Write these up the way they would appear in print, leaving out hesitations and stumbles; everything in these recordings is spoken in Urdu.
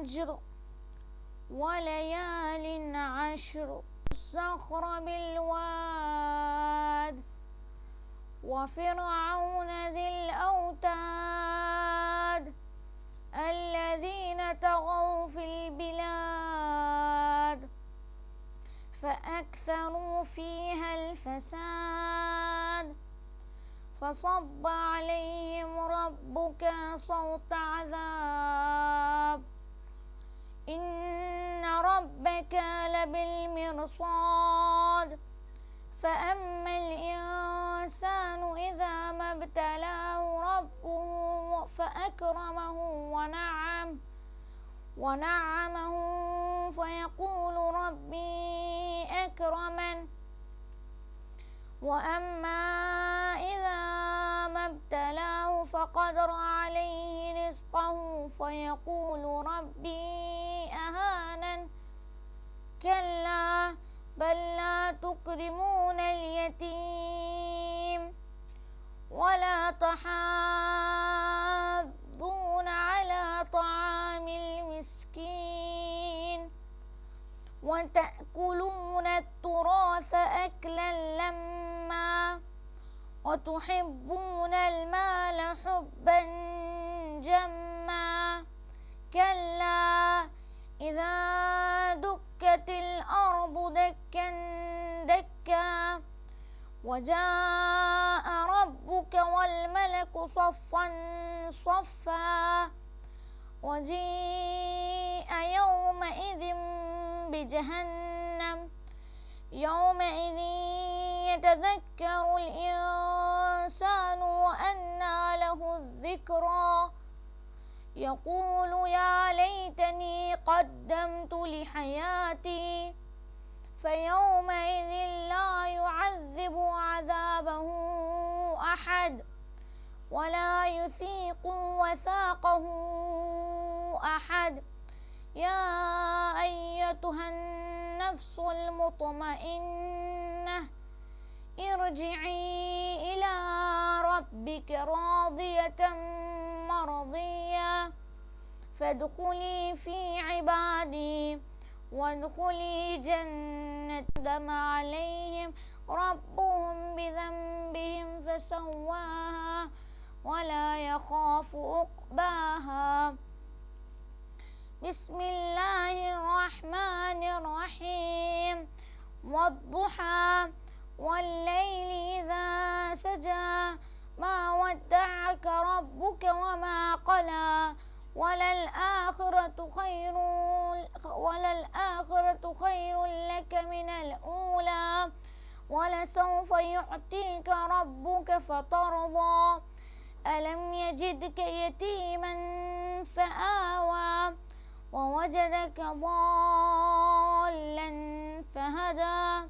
والفجر وليال عشر والصخر بالواد وفرعون ذي الأوتاد الذين طغوا في البلاد فأكثروا فيها الفساد فصب عليهم ربك صوت عذاب إن ربك لبالمرصاد فأما الإنسان إذا ما ابتلاه ربه فأكرمه ونعمه فيقول ربي أكرمن وأما إذا ما ابتلاه فقدر عليه رزقه فيقول ربي أهانن كلا بل لا تكرمون اليتيم ولا تحاضون على طعام المسكين وتأكلون التراث أكلا لما وتحبون المال حبا جما كلا إذا دكت الأرض دكا دكا وجاء ربك والملك صفا صفا وجيء يومئذ بجهنم يومئذ يتذكر الإنسان وأنى له الذكرى يقول يا ليتني قدمت لحياتي فيومئذ لا يعذب عذابه أحد ولا يثيق وثاقه أحد يا أيتها النفس المطمئنة ارجعي إلى ربك راضية مرضية فادخلي في عبادي وادخلي جنة دم عليهم ربهم بذنبهم فسواها ولا يخاف عقباها بسم الله الرحمن الرحيم والضحى والليل إذا سجى ما ودعك ربك وما قلى وللآخرة خير لك من الأولى ولسوف يعطيك ربك فترضى ألم يجدك يتيما فآوى ووجدك ضالا فهدى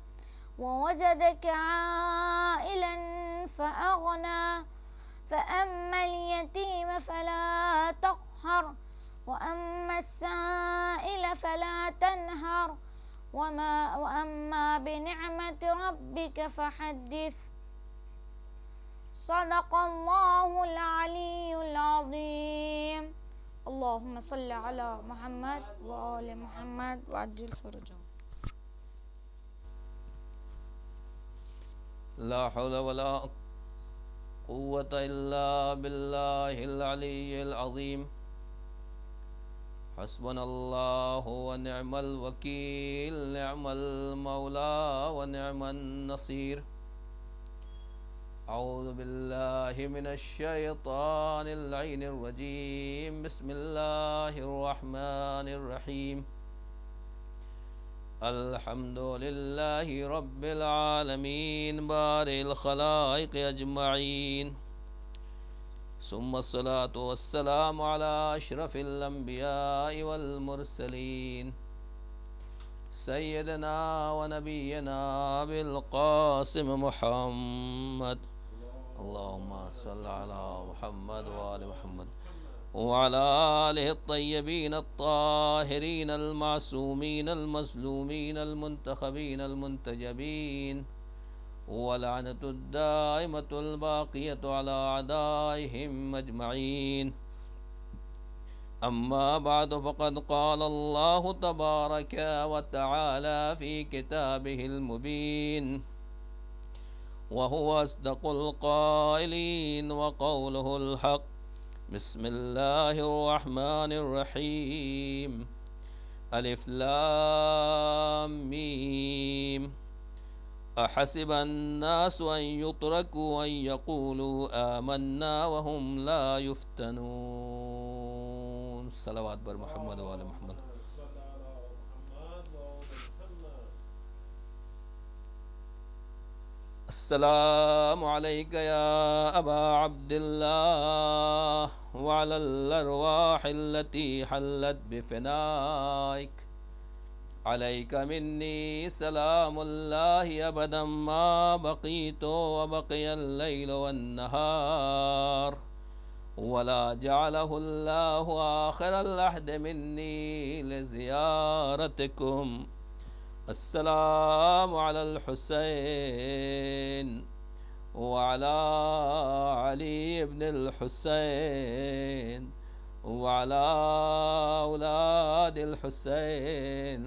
ووجدك عائلا فأغنى فأما اليتيم فلا تقهر وأما السائل فلا تنهر وأما بنعمة ربك فحدث صدق الله العلي العظيم اللهم صل على محمد وآل محمد وعجل فرجهم. لا حول ولا قوة إلا بالله العلي العظيم حسبنا الله ونعم الوكيل نعم المولى ونعم النصير أعوذ بالله من الشيطان اللعين الرجيم بسم الله الرحمن الرحيم الحمد لله رب العالمين بارئ الخلائق أجمعين ثم الصلاة والسلام على أشرف الأنبياء والمرسلين سيدنا ونبينا بالقاسم محمد اللهم صل على محمد وآل محمد وعلى آله الطيبين الطاهرين المعصومين المظلومين المنتخبين المنتجبين ولعنة الدائمة الباقية على أعدائهم أجمعين أما بعد فقد قال الله تبارك وتعالى في كتابه المبين وهو أصدق القائلين وقوله الحق بسم الله الرحمن الرحيم ألف لام ميم أحسب الناس أن يتركوا أن يقولوا آمنا وهم لا يفتنون صلوات بر محمد وآل محمد. السلام عليك يا أبا عبد الله وعلى الأرواح التي حلت بفنائك عليك مني سلام الله أبدا ما بقيت وبقي الليل والنهار ولا جعله الله آخر العهد مني لزيارتكم. السلام على الحسين وعلى علي بن الحسين وعلى أولاد الحسين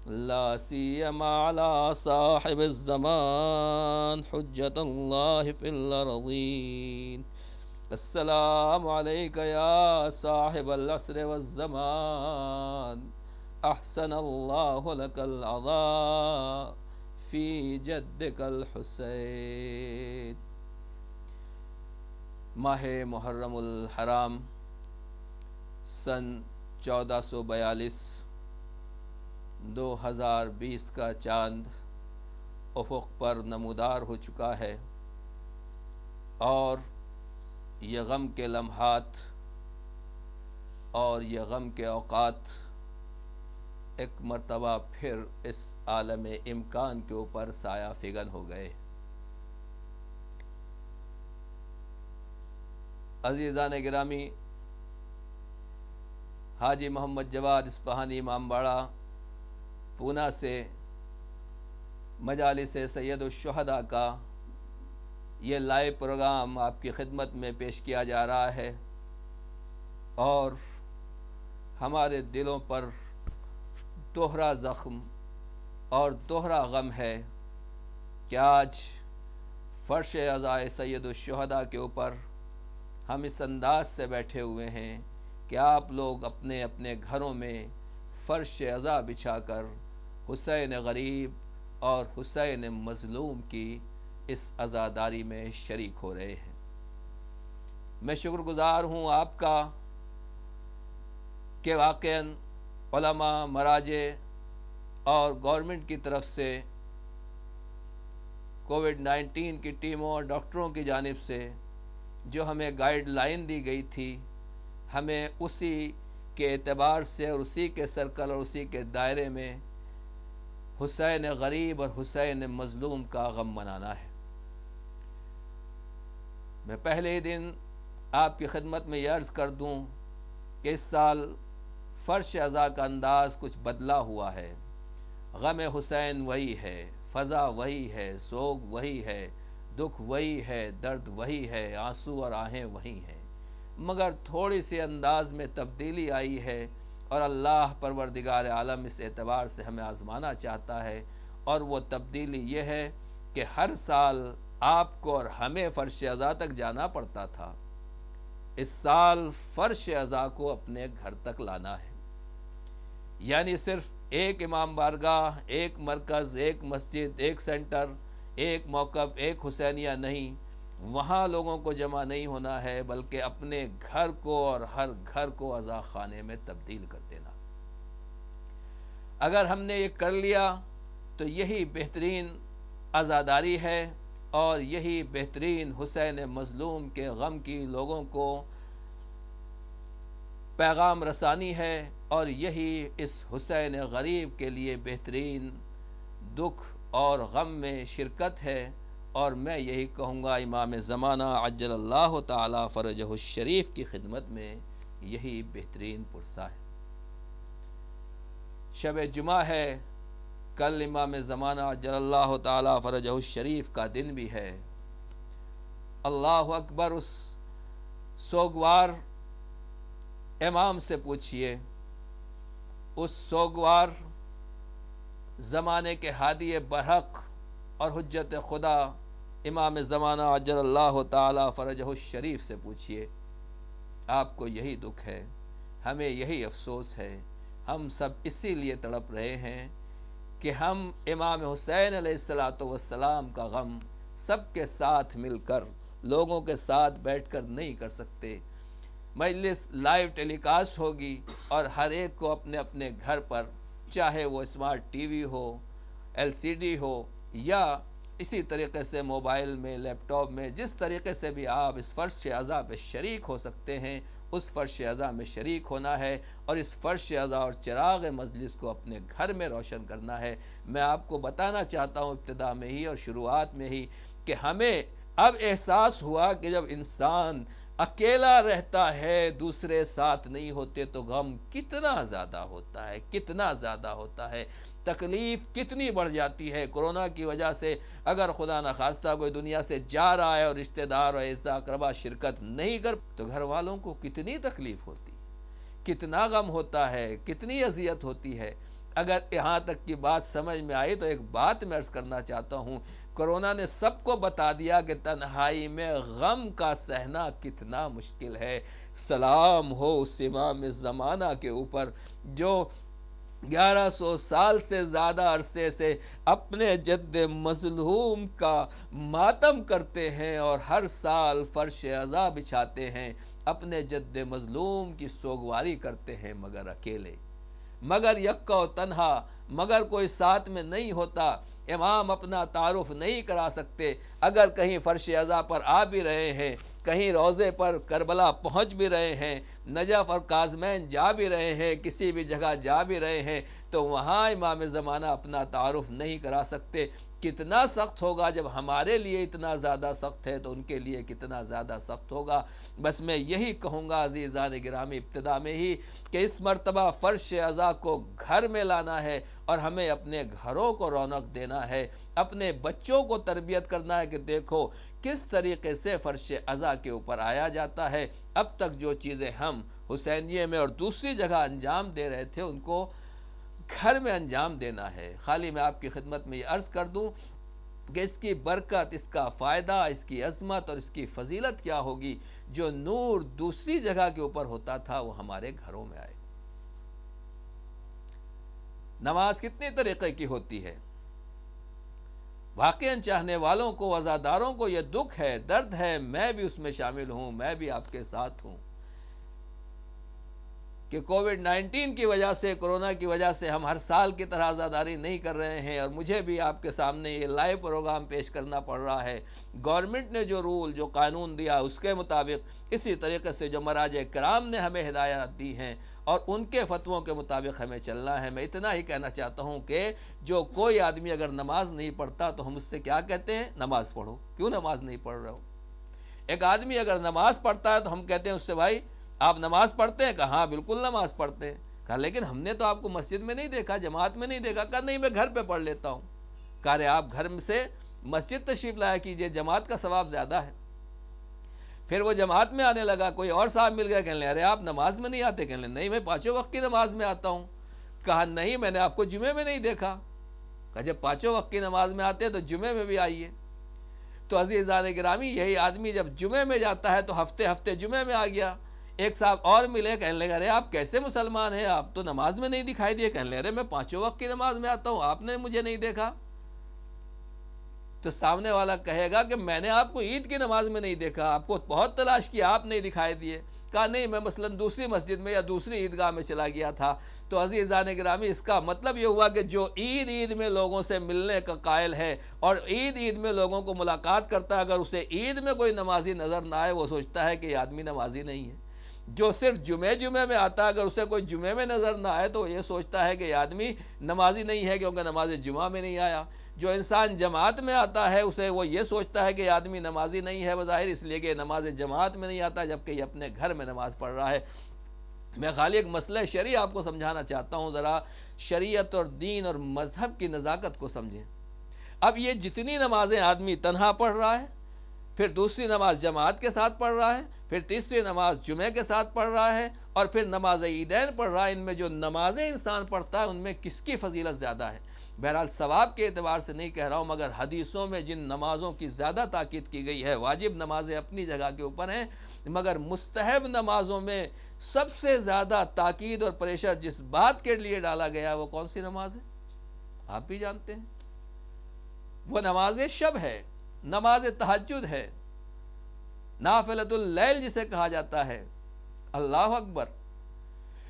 لا سيما على صاحب الزمان حجة الله في الأرضين. السلام عليك يا صاحب العصر والزمان أحسن الله لك العطاء في جدك الحسين. ماہ محرم الحرام سن 1442 2020 کا چاند افق پر نمودار ہو چکا ہے اور یہ غم کے لمحات اور یہ غم کے اوقات ایک مرتبہ پھر اس عالم امکان کے اوپر سایہ فگن ہو گئے. عزیزان گرامی، حاجی محمد جواد اصفہانی امامباڑہ پونا سے مجالس سید الشہداء کا یہ لائیو پروگرام آپ کی خدمت میں پیش کیا جا رہا ہے اور ہمارے دلوں پر دوہرا زخم اور دوہرا غم ہے کہ آج فرش عزائے سید الشہداء کے اوپر ہم اس انداز سے بیٹھے ہوئے ہیں کہ آپ لوگ اپنے اپنے گھروں میں فرش عزا بچھا کر حسین غریب اور حسین مظلوم کی اس عزاداری میں شریک ہو رہے ہیں. میں شکر گزار ہوں آپ کا کہ واقعاً علماء، مراجع اور گورنمنٹ کی طرف سے کووڈ-19 کی ٹیموں اور ڈاکٹروں کی جانب سے جو ہمیں گائیڈ لائن دی گئی تھی، ہمیں اسی کے اعتبار سے اور اسی کے سرکل اور اسی کے دائرے میں حسین غریب اور حسین مظلوم کا غم منانا ہے. میں پہلے ہی دن آپ کی خدمت میں یہ عرض کر دوں کہ اس سال فرش عزا کا انداز کچھ بدلا ہوا ہے. غم حسین وہی ہے، فضا وہی ہے، سوگ وہی ہے، دکھ وہی ہے، درد وہی ہے، آنسو اور آہیں وہی ہیں، مگر تھوڑی سی انداز میں تبدیلی آئی ہے اور اللہ پروردگار عالم اس اعتبار سے ہمیں آزمانا چاہتا ہے. اور وہ تبدیلی یہ ہے کہ ہر سال آپ کو اور ہمیں فرش عزا تک جانا پڑتا تھا، اس سال فرش عزا کو اپنے گھر تک لانا ہے. یعنی صرف ایک امام بارگاہ، ایک مرکز، ایک مسجد، ایک سینٹر، ایک موقف، ایک حسینیہ نہیں، وہاں لوگوں کو جمع نہیں ہونا ہے، بلکہ اپنے گھر کو اور ہر گھر کو عزا خانے میں تبدیل کر دینا. اگر ہم نے یہ کر لیا تو یہی بہترین عزاداری ہے اور یہی بہترین حسین مظلوم کے غم کی لوگوں کو پیغام رسانی ہے اور یہی اس حسین غریب کے لیے بہترین دکھ اور غم میں شرکت ہے. اور میں یہی کہوں گا امام زمانہ عجل اللہ تعالی فرجہ الشریف کی خدمت میں یہی بہترین پرسہ ہے. شب جمعہ ہے، کل امام زمانہ عجل اللہ تعالی فرجہ الشریف کا دن بھی ہے. اللہ اکبر. اس سوگوار امام سے پوچھئے، اس سوگوار زمانے کے ہادی برحق اور حجت خدا امام زمانہ عجل اللہ تعالی فرجہ الشریف سے پوچھئے، آپ کو یہی دکھ ہے، ہمیں یہی افسوس ہے، ہم سب اسی لیے تڑپ رہے ہیں کہ ہم امام حسین علیہ السلام کا غم سب کے ساتھ مل کر، لوگوں کے ساتھ بیٹھ کر نہیں کر سکتے۔ مجلس لائیو ٹیلی کاسٹ ہوگی اور ہر ایک کو اپنے اپنے گھر پر، چاہے وہ اسمارٹ ٹی وی ہو، ایل سی ڈی ہو، یا اسی طریقے سے موبائل میں، لیپ ٹاپ میں، جس طریقے سے بھی آپ اس فرش عزا میں شریک ہو سکتے ہیں، اس فرش عزا میں شریک ہونا ہے اور اس فرش عزا اور چراغ مجلس کو اپنے گھر میں روشن کرنا ہے۔ میں آپ کو بتانا چاہتا ہوں ابتدا میں ہی اور شروعات میں ہی کہ ہمیں اب احساس ہوا کہ جب انسان اکیلا رہتا ہے، دوسرے ساتھ نہیں ہوتے، تو غم کتنا زیادہ ہوتا ہے، کتنا زیادہ ہوتا ہے، تکلیف کتنی بڑھ جاتی ہے۔ کورونا کی وجہ سے اگر خدا نخواستہ کوئی دنیا سے جا رہا ہے اور رشتہ دار اور اعزا اقربا شرکت نہیں کر، تو گھر والوں کو کتنی تکلیف ہوتی ہے، کتنا غم ہوتا ہے، کتنی اذیت ہوتی ہے۔ اگر یہاں تک کی بات سمجھ میں آئی تو ایک بات میں عرض کرنا چاہتا ہوں، کرونا نے سب کو بتا دیا کہ تنہائی میں غم کا سہنا کتنا مشکل ہے۔ سلام ہو اس امام زمانہ کے اوپر جو 1100 سال سے زیادہ عرصے سے اپنے جد مظلوم کا ماتم کرتے ہیں اور ہر سال فرش عزا بچھاتے ہیں، اپنے جد مظلوم کی سوگواری کرتے ہیں، مگر اکیلے، مگر یکا و تنہا، مگر کوئی ساتھ میں نہیں ہوتا۔ امام اپنا تعارف نہیں کرا سکتے، اگر کہیں فرش عزا پر آ بھی رہے ہیں، کہیں روضے پر کربلا پہنچ بھی رہے ہیں، نجف اور کاظمین جا بھی رہے ہیں، کسی بھی جگہ جا بھی رہے ہیں، تو وہاں امام زمانہ اپنا تعارف نہیں کرا سکتے۔ کتنا سخت ہوگا، جب ہمارے لیے اتنا زیادہ سخت ہے تو ان کے لیے کتنا زیادہ سخت ہوگا۔ بس میں یہی کہوں گا عزیزان گرامی ابتدا میں ہی کہ اس مرتبہ فرش عزا کو گھر میں لانا ہے اور ہمیں اپنے گھروں کو رونق دینا ہے، اپنے بچوں کو تربیت کرنا ہے کہ دیکھو کس طریقے سے فرش عزا کے اوپر آیا جاتا ہے۔ اب تک جو چیزیں ہم حسینیے میں اور دوسری جگہ انجام دے رہے تھے، ان کو گھر میں انجام دینا ہے۔ خالی میں آپ کی خدمت میں یہ عرض کر دوں کہ اس کی برکت، اس کا فائدہ، اس کی عظمت اور اس کی فضیلت کیا ہوگی، جو نور دوسری جگہ کے اوپر ہوتا تھا وہ ہمارے گھروں میں آئے۔ نماز کتنے طریقے کی ہوتی ہے، واقعاً چاہنے والوں کو، عزاداروں کو یہ دکھ ہے، درد ہے، میں بھی اس میں شامل ہوں، میں بھی آپ کے ساتھ ہوں، کہ کووڈ-19 کی وجہ سے، کرونا کی وجہ سے ہم ہر سال کی طرح عزاداری نہیں کر رہے ہیں، اور مجھے بھی آپ کے سامنے یہ لائیو پروگرام پیش کرنا پڑ رہا ہے۔ گورنمنٹ نے جو رول، جو قانون دیا اس کے مطابق، اسی طریقے سے جو مراجع کرام نے ہمیں ہدایات دی ہیں اور ان کے فتووں کے مطابق ہمیں چلنا ہے۔ میں اتنا ہی کہنا چاہتا ہوں کہ جو کوئی آدمی اگر نماز نہیں پڑھتا تو ہم اس سے کیا کہتے ہیں؟ نماز پڑھو۔ کیوں نماز نہیں پڑھ رہے ہو؟ ایک آدمی اگر نماز پڑھتا ہے تو ہم کہتے ہیں اس سے، بھائی آپ نماز پڑھتے ہیں؟ کہا ہاں بالکل نماز پڑھتے ہیں۔ کہا لیکن ہم نے تو آپ کو مسجد میں نہیں دیکھا، جماعت میں نہیں دیکھا۔ کہا نہیں، میں گھر پہ پڑھ لیتا ہوں۔ کہا رہے آپ گھر سے مسجد تشریف لایا کیجئے، جماعت کا ثواب زیادہ ہے۔ پھر وہ جماعت میں آنے لگا، کوئی اور صاحب مل گیا، کہنے لگے ارے آپ نماز میں نہیں آتے؟ کہنے لگے نہیں، میں پانچوں وقت کی نماز میں آتا ہوں۔ کہا نہیں، میں نے آپ کو جمعے میں نہیں دیکھا۔ کہا جب پانچوں وقت کی نماز میں آتے ہیں تو جمعے میں بھی آئیے۔ تو عزیزان گرامی، یہی آدمی جب جمعے میں جاتا ہے تو ہفتے ہفتے جمعے میں آ گیا۔ ایک صاحب اور ملے، کہنے لگے ارے آپ کیسے مسلمان ہیں، آپ تو نماز میں نہیں دکھائی دیے۔ کہنے لگے ارے میں پانچوں وقت کی نماز میں آتا ہوں، آپ نے مجھے نہیں دیکھا۔ تو سامنے والا کہے گا کہ میں نے آپ کو عید کی نماز میں نہیں دیکھا، آپ کو بہت تلاش کیا، آپ نہیں دکھائی دیے۔ کہا نہیں، میں مثلا دوسری مسجد میں یا دوسری عیدگاہ میں چلا گیا تھا۔ تو عزیزان گرامی، اس کا مطلب یہ ہوا کہ جو عید میں لوگوں سے ملنے کا قائل ہے اور عید میں لوگوں کو ملاقات کرتا ہے، اگر اسے عید میں کوئی نمازی نظر نہ آئے، وہ سوچتا ہے کہ یہ آدمی نمازی نہیں ہے۔ جو صرف جمعے میں آتا ہے، اگر اسے کوئی جمعے میں نظر نہ آئے تو وہ یہ سوچتا ہے کہ یہ آدمی نمازی نہیں ہے، کیونکہ نماز جمعہ میں نہیں آیا۔ جو انسان جماعت میں آتا ہے، اسے وہ یہ سوچتا ہے کہ یہ آدمی نمازی نہیں ہے بظاہر، اس لیے کہ نماز جماعت میں نہیں آتا، جبکہ یہ اپنے گھر میں نماز پڑھ رہا ہے۔ میں خالی ایک مسئلہ شرعی آپ کو سمجھانا چاہتا ہوں، ذرا شریعت اور دین اور مذہب کی نزاکت کو سمجھیں۔ اب یہ جتنی نمازیں آدمی تنہا پڑھ رہا ہے، پھر دوسری نماز جماعت کے ساتھ پڑھ رہا ہے، پھر تیسری نماز جمعے کے ساتھ پڑھ رہا ہے، اور پھر نماز عیدین پڑھ رہا ہے۔ ان میں جو نمازیں انسان پڑھتا ہے ان میں کس کی فضیلت زیادہ ہے؟ بہرحال ثواب کے اعتبار سے نہیں کہہ رہا ہوں، مگر حدیثوں میں جن نمازوں کی زیادہ تاکید کی گئی ہے، واجب نمازیں اپنی جگہ کے اوپر ہیں، مگر مستحب نمازوں میں سب سے زیادہ تاکید اور پریشر جس بات کے لیے ڈالا گیا وہ کون سی نماز ہے؟ آپ بھی جانتے ہیں، وہ نماز شب ہے، نماز تہجد ہے، نافلۃ اللیل جسے کہا جاتا ہے۔ اللہ اکبر،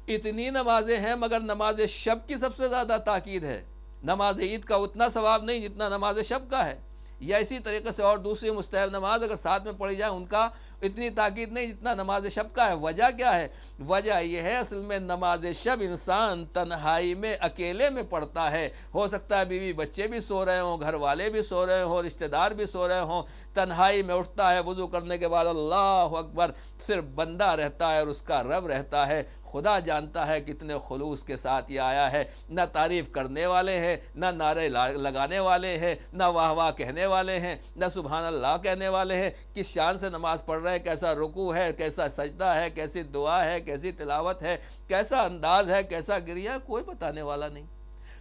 اتنی نمازیں ہیں مگر نماز شب کی سب سے زیادہ تاکید ہے۔ نماز عید کا اتنا ثواب نہیں جتنا نماز شب کا ہے، یا اسی طریقے سے اور دوسری مستحب نماز اگر ساتھ میں پڑھی جائے ان کا اتنی تاکید نہیں جتنا نماز شب کا ہے۔ وجہ کیا ہے؟ وجہ یہ ہے اصل میں نماز شب انسان تنہائی میں اکیلے میں پڑھتا ہے، ہو سکتا ہے بیوی بچے بھی سو رہے ہوں، گھر والے بھی سو رہے ہوں، رشتہ دار بھی سو رہے ہوں، تنہائی میں اٹھتا ہے، وضو کرنے کے بعد اللہ اکبر، صرف بندہ رہتا ہے اور اس کا رب رہتا ہے۔ خدا جانتا ہے کتنے خلوص کے ساتھ یہ آیا ہے، نہ تعریف کرنے والے ہیں، نہ نعرے لگانے والے ہیں، نہ واہ واہ کہنے والے ہیں، نہ سبحان اللہ کہنے والے ہیں۔ کس شان سے نماز پڑھ رہے ہیں، کیسا رکوع ہے، کیسا سجدہ ہے، کیسی دعا ہے، کیسی تلاوت ہے، کیسا انداز ہے، کیسا گریہ ہے، کوئی بتانے والا نہیں۔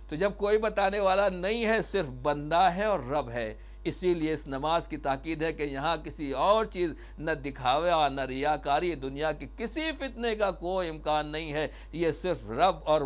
تو جب کوئی بتانے والا نہیں ہے، صرف بندہ ہے اور رب ہے، اسی لیے اس نماز کی تاکید ہے کہ یہاں کسی اور چیز نہ دکھاوا نہ ریاکاری، دنیا کی کسی فتنے کا کوئی امکان نہیں ہے۔ یہ صرف رب اور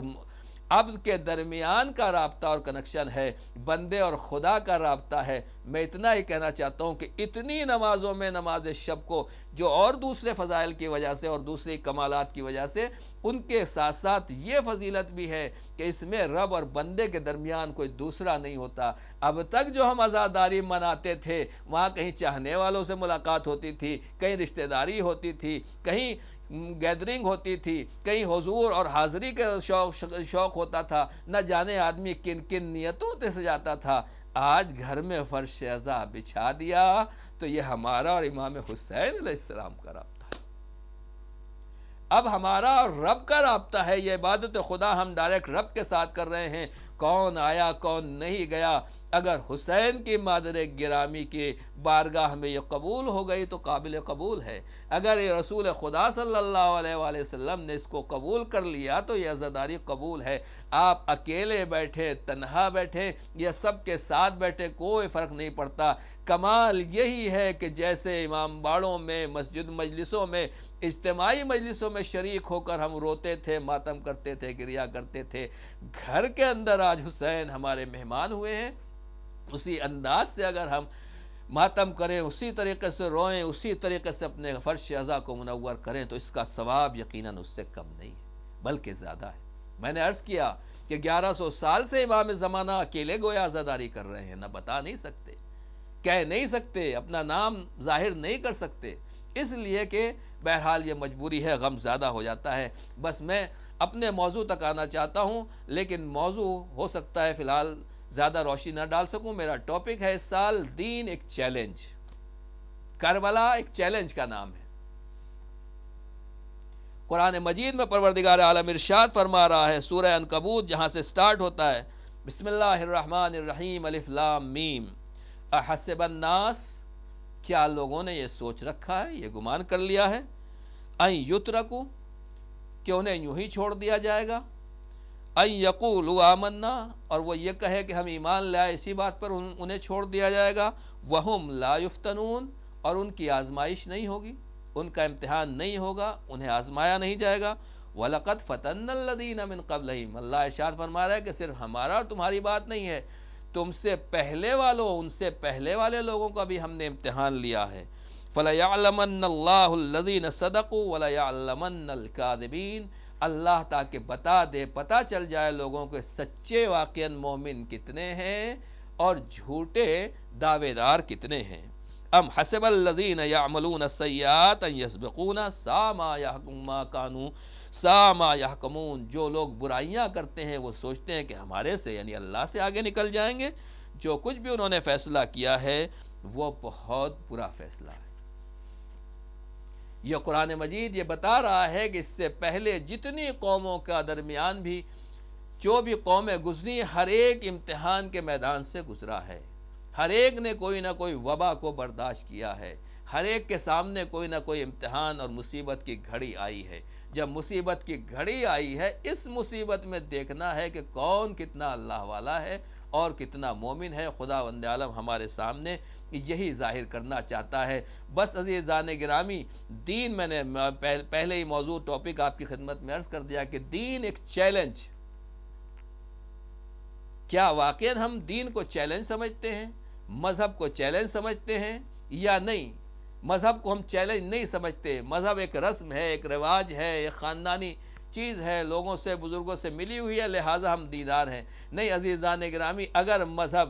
عبد کے درمیان کا رابطہ اور کنیکشن ہے، بندے اور خدا کا رابطہ ہے۔ میں اتنا ہی کہنا چاہتا ہوں کہ اتنی نمازوں میں نماز شب کو جو اور دوسرے فضائل کی وجہ سے اور دوسری کمالات کی وجہ سے، ان کے ساتھ ساتھ یہ فضیلت بھی ہے کہ اس میں رب اور بندے کے درمیان کوئی دوسرا نہیں ہوتا۔ اب تک جو ہم عزاداری مناتے تھے وہاں کہیں چاہنے والوں سے ملاقات ہوتی تھی، کہیں رشتہ داری ہوتی تھی، کہیں گیدرنگ ہوتی تھی، کہیں حضور اور حاضری کا شوق ہوتا تھا، نہ جانے آدمی کن کن نیتوں سے سجاتا تھا۔ آج گھر میں فرش عزا بچھا دیا تو یہ ہمارا اور امام حسین علیہ السلام کا رابطہ ہے۔ اب ہمارا اور رب کا رابطہ ہے، یہ عبادت خدا ہم ڈائریکٹ رب کے ساتھ کر رہے ہیں۔ کون آیا کون نہیں گیا، اگر حسین کی مادر گرامی کی بارگاہ میں یہ قبول ہو گئی تو قابل قبول ہے۔ اگر یہ رسول خدا صلی اللہ علیہ وآلہ وسلم نے اس کو قبول کر لیا تو یہ عزاداری قبول ہے۔ آپ اکیلے بیٹھے، تنہا بیٹھے یا سب کے ساتھ بیٹھے، کوئی فرق نہیں پڑتا۔ کمال یہی ہے کہ جیسے امام باڑوں میں، مسجد مجلسوں میں، اجتماعی مجلسوں میں شریک ہو کر ہم روتے تھے، ماتم کرتے تھے، گریہ کرتے تھے، گھر کے اندر آج حسین ہمارے مہمان ہوئے ہیں، اسی انداز سے اگر ہم ماتم کریں، اسی طریقے سے روئیں، اسی طریقے سے اپنے فرش عزا کو منور کریں تو اس کا ثواب یقیناً اس سے کم نہیں ہے بلکہ زیادہ ہے۔ میں نے عرض کیا کہ 1100 سال سے امام زمانہ اکیلے گویا عزاداری کر رہے ہیں، نہ بتا نہیں سکتے، کہہ نہیں سکتے، اپنا نام ظاہر نہیں کر سکتے، اس لیے کہ بہرحال یہ مجبوری ہے، غم زیادہ ہو جاتا ہے۔ بس میں اپنے موضوع تک آنا چاہتا ہوں، لیکن موضوع ہو سکتا ہے فی الحال زیادہ روشنی نہ ڈال سکوں۔ میرا ٹاپک ہے اس سال دین ایک چیلنج، کربلا ایک چیلنج کا نام ہے۔ قرآن مجید میں پروردگار عالم ارشاد فرما رہا ہے، سورہ عنکبوت جہاں سے سٹارٹ ہوتا ہے، بسم اللہ الرحمن الرحیم، الف لام میم، احسب الناس، کیا لوگوں نے یہ سوچ رکھا ہے، یہ گمان کر لیا ہے، ان یترکو، کہ انہیں یوں ہی چھوڑ دیا جائے گا، ان یقولوا آمنا، اور وہ یہ کہے کہ ہم ایمان لائے، اسی بات پر انہیں چھوڑ دیا جائے گا، وہم لا یفتنون، اور ان کی آزمائش نہیں ہوگی، ان کا امتحان نہیں ہوگا، انہیں آزمایا نہیں جائے گا۔ وَلَقَدْ فَتَنَّ الَّذِينَ مِن قَبْلِهِمْ، اللہ ارشاد فرما رہا ہے کہ صرف ہمارا اور تمہاری بات نہیں ہے، تم سے پہلے والوں، ان سے پہلے والے لوگوں کا بھی ہم نے امتحان لیا ہے۔ فَلَيَعْلَمَنَّ اللَّهُ الَّذِينَ صَدَقُوا وَلَيَعْلَمَنَّ الْكَاذِبِينَ، اللہ تاکہ بتا دے، پتہ چل جائے لوگوں کے سچے واقعاً مومن کتنے ہیں اور جھوٹے دعوے دار کتنے ہیں۔ ام حسب الذین یعملون السیئات ان یسبقونا ساء ما یحکمون، جو لوگ برائیاں کرتے ہیں وہ سوچتے ہیں کہ ہمارے سے یعنی اللہ سے آگے نکل جائیں گے۔ جو کچھ بھی انہوں نے فیصلہ کیا ہے وہ بہت برا فیصلہ ہے۔ یہ قرآن مجید یہ بتا رہا ہے کہ اس سے پہلے جتنی قوموں کا درمیان بھی جو بھی قومیں گزری، ہر ایک امتحان کے میدان سے گزرا ہے، ہر ایک نے کوئی نہ کوئی وبا کو برداشت کیا ہے، ہر ایک کے سامنے کوئی نہ کوئی امتحان اور مصیبت کی گھڑی آئی ہے. جب مصیبت کی گھڑی آئی ہے، اس مصیبت میں دیکھنا ہے کہ کون کتنا اللہ والا ہے اور کتنا مومن ہے. خداوند عالم ہمارے سامنے یہی ظاہر کرنا چاہتا ہے. بس عزیزان گرامی، دین، میں نے پہلے ہی موضوع ٹاپک آپ کی خدمت میں عرض کر دیا کہ دین ایک چیلنج. کیا واقعاً ہم دین کو چیلنج سمجھتے ہیں، مذہب کو چیلنج سمجھتے ہیں یا نہیں؟ مذہب کو ہم چیلنج نہیں سمجھتے. مذہب ایک رسم ہے، ایک رواج ہے، ایک خاندانی چیز ہے، لوگوں سے، بزرگوں سے ملی ہوئی ہے، لہٰذا ہم دیندار ہیں. نہیں عزیزان گرامی، اگر مذہب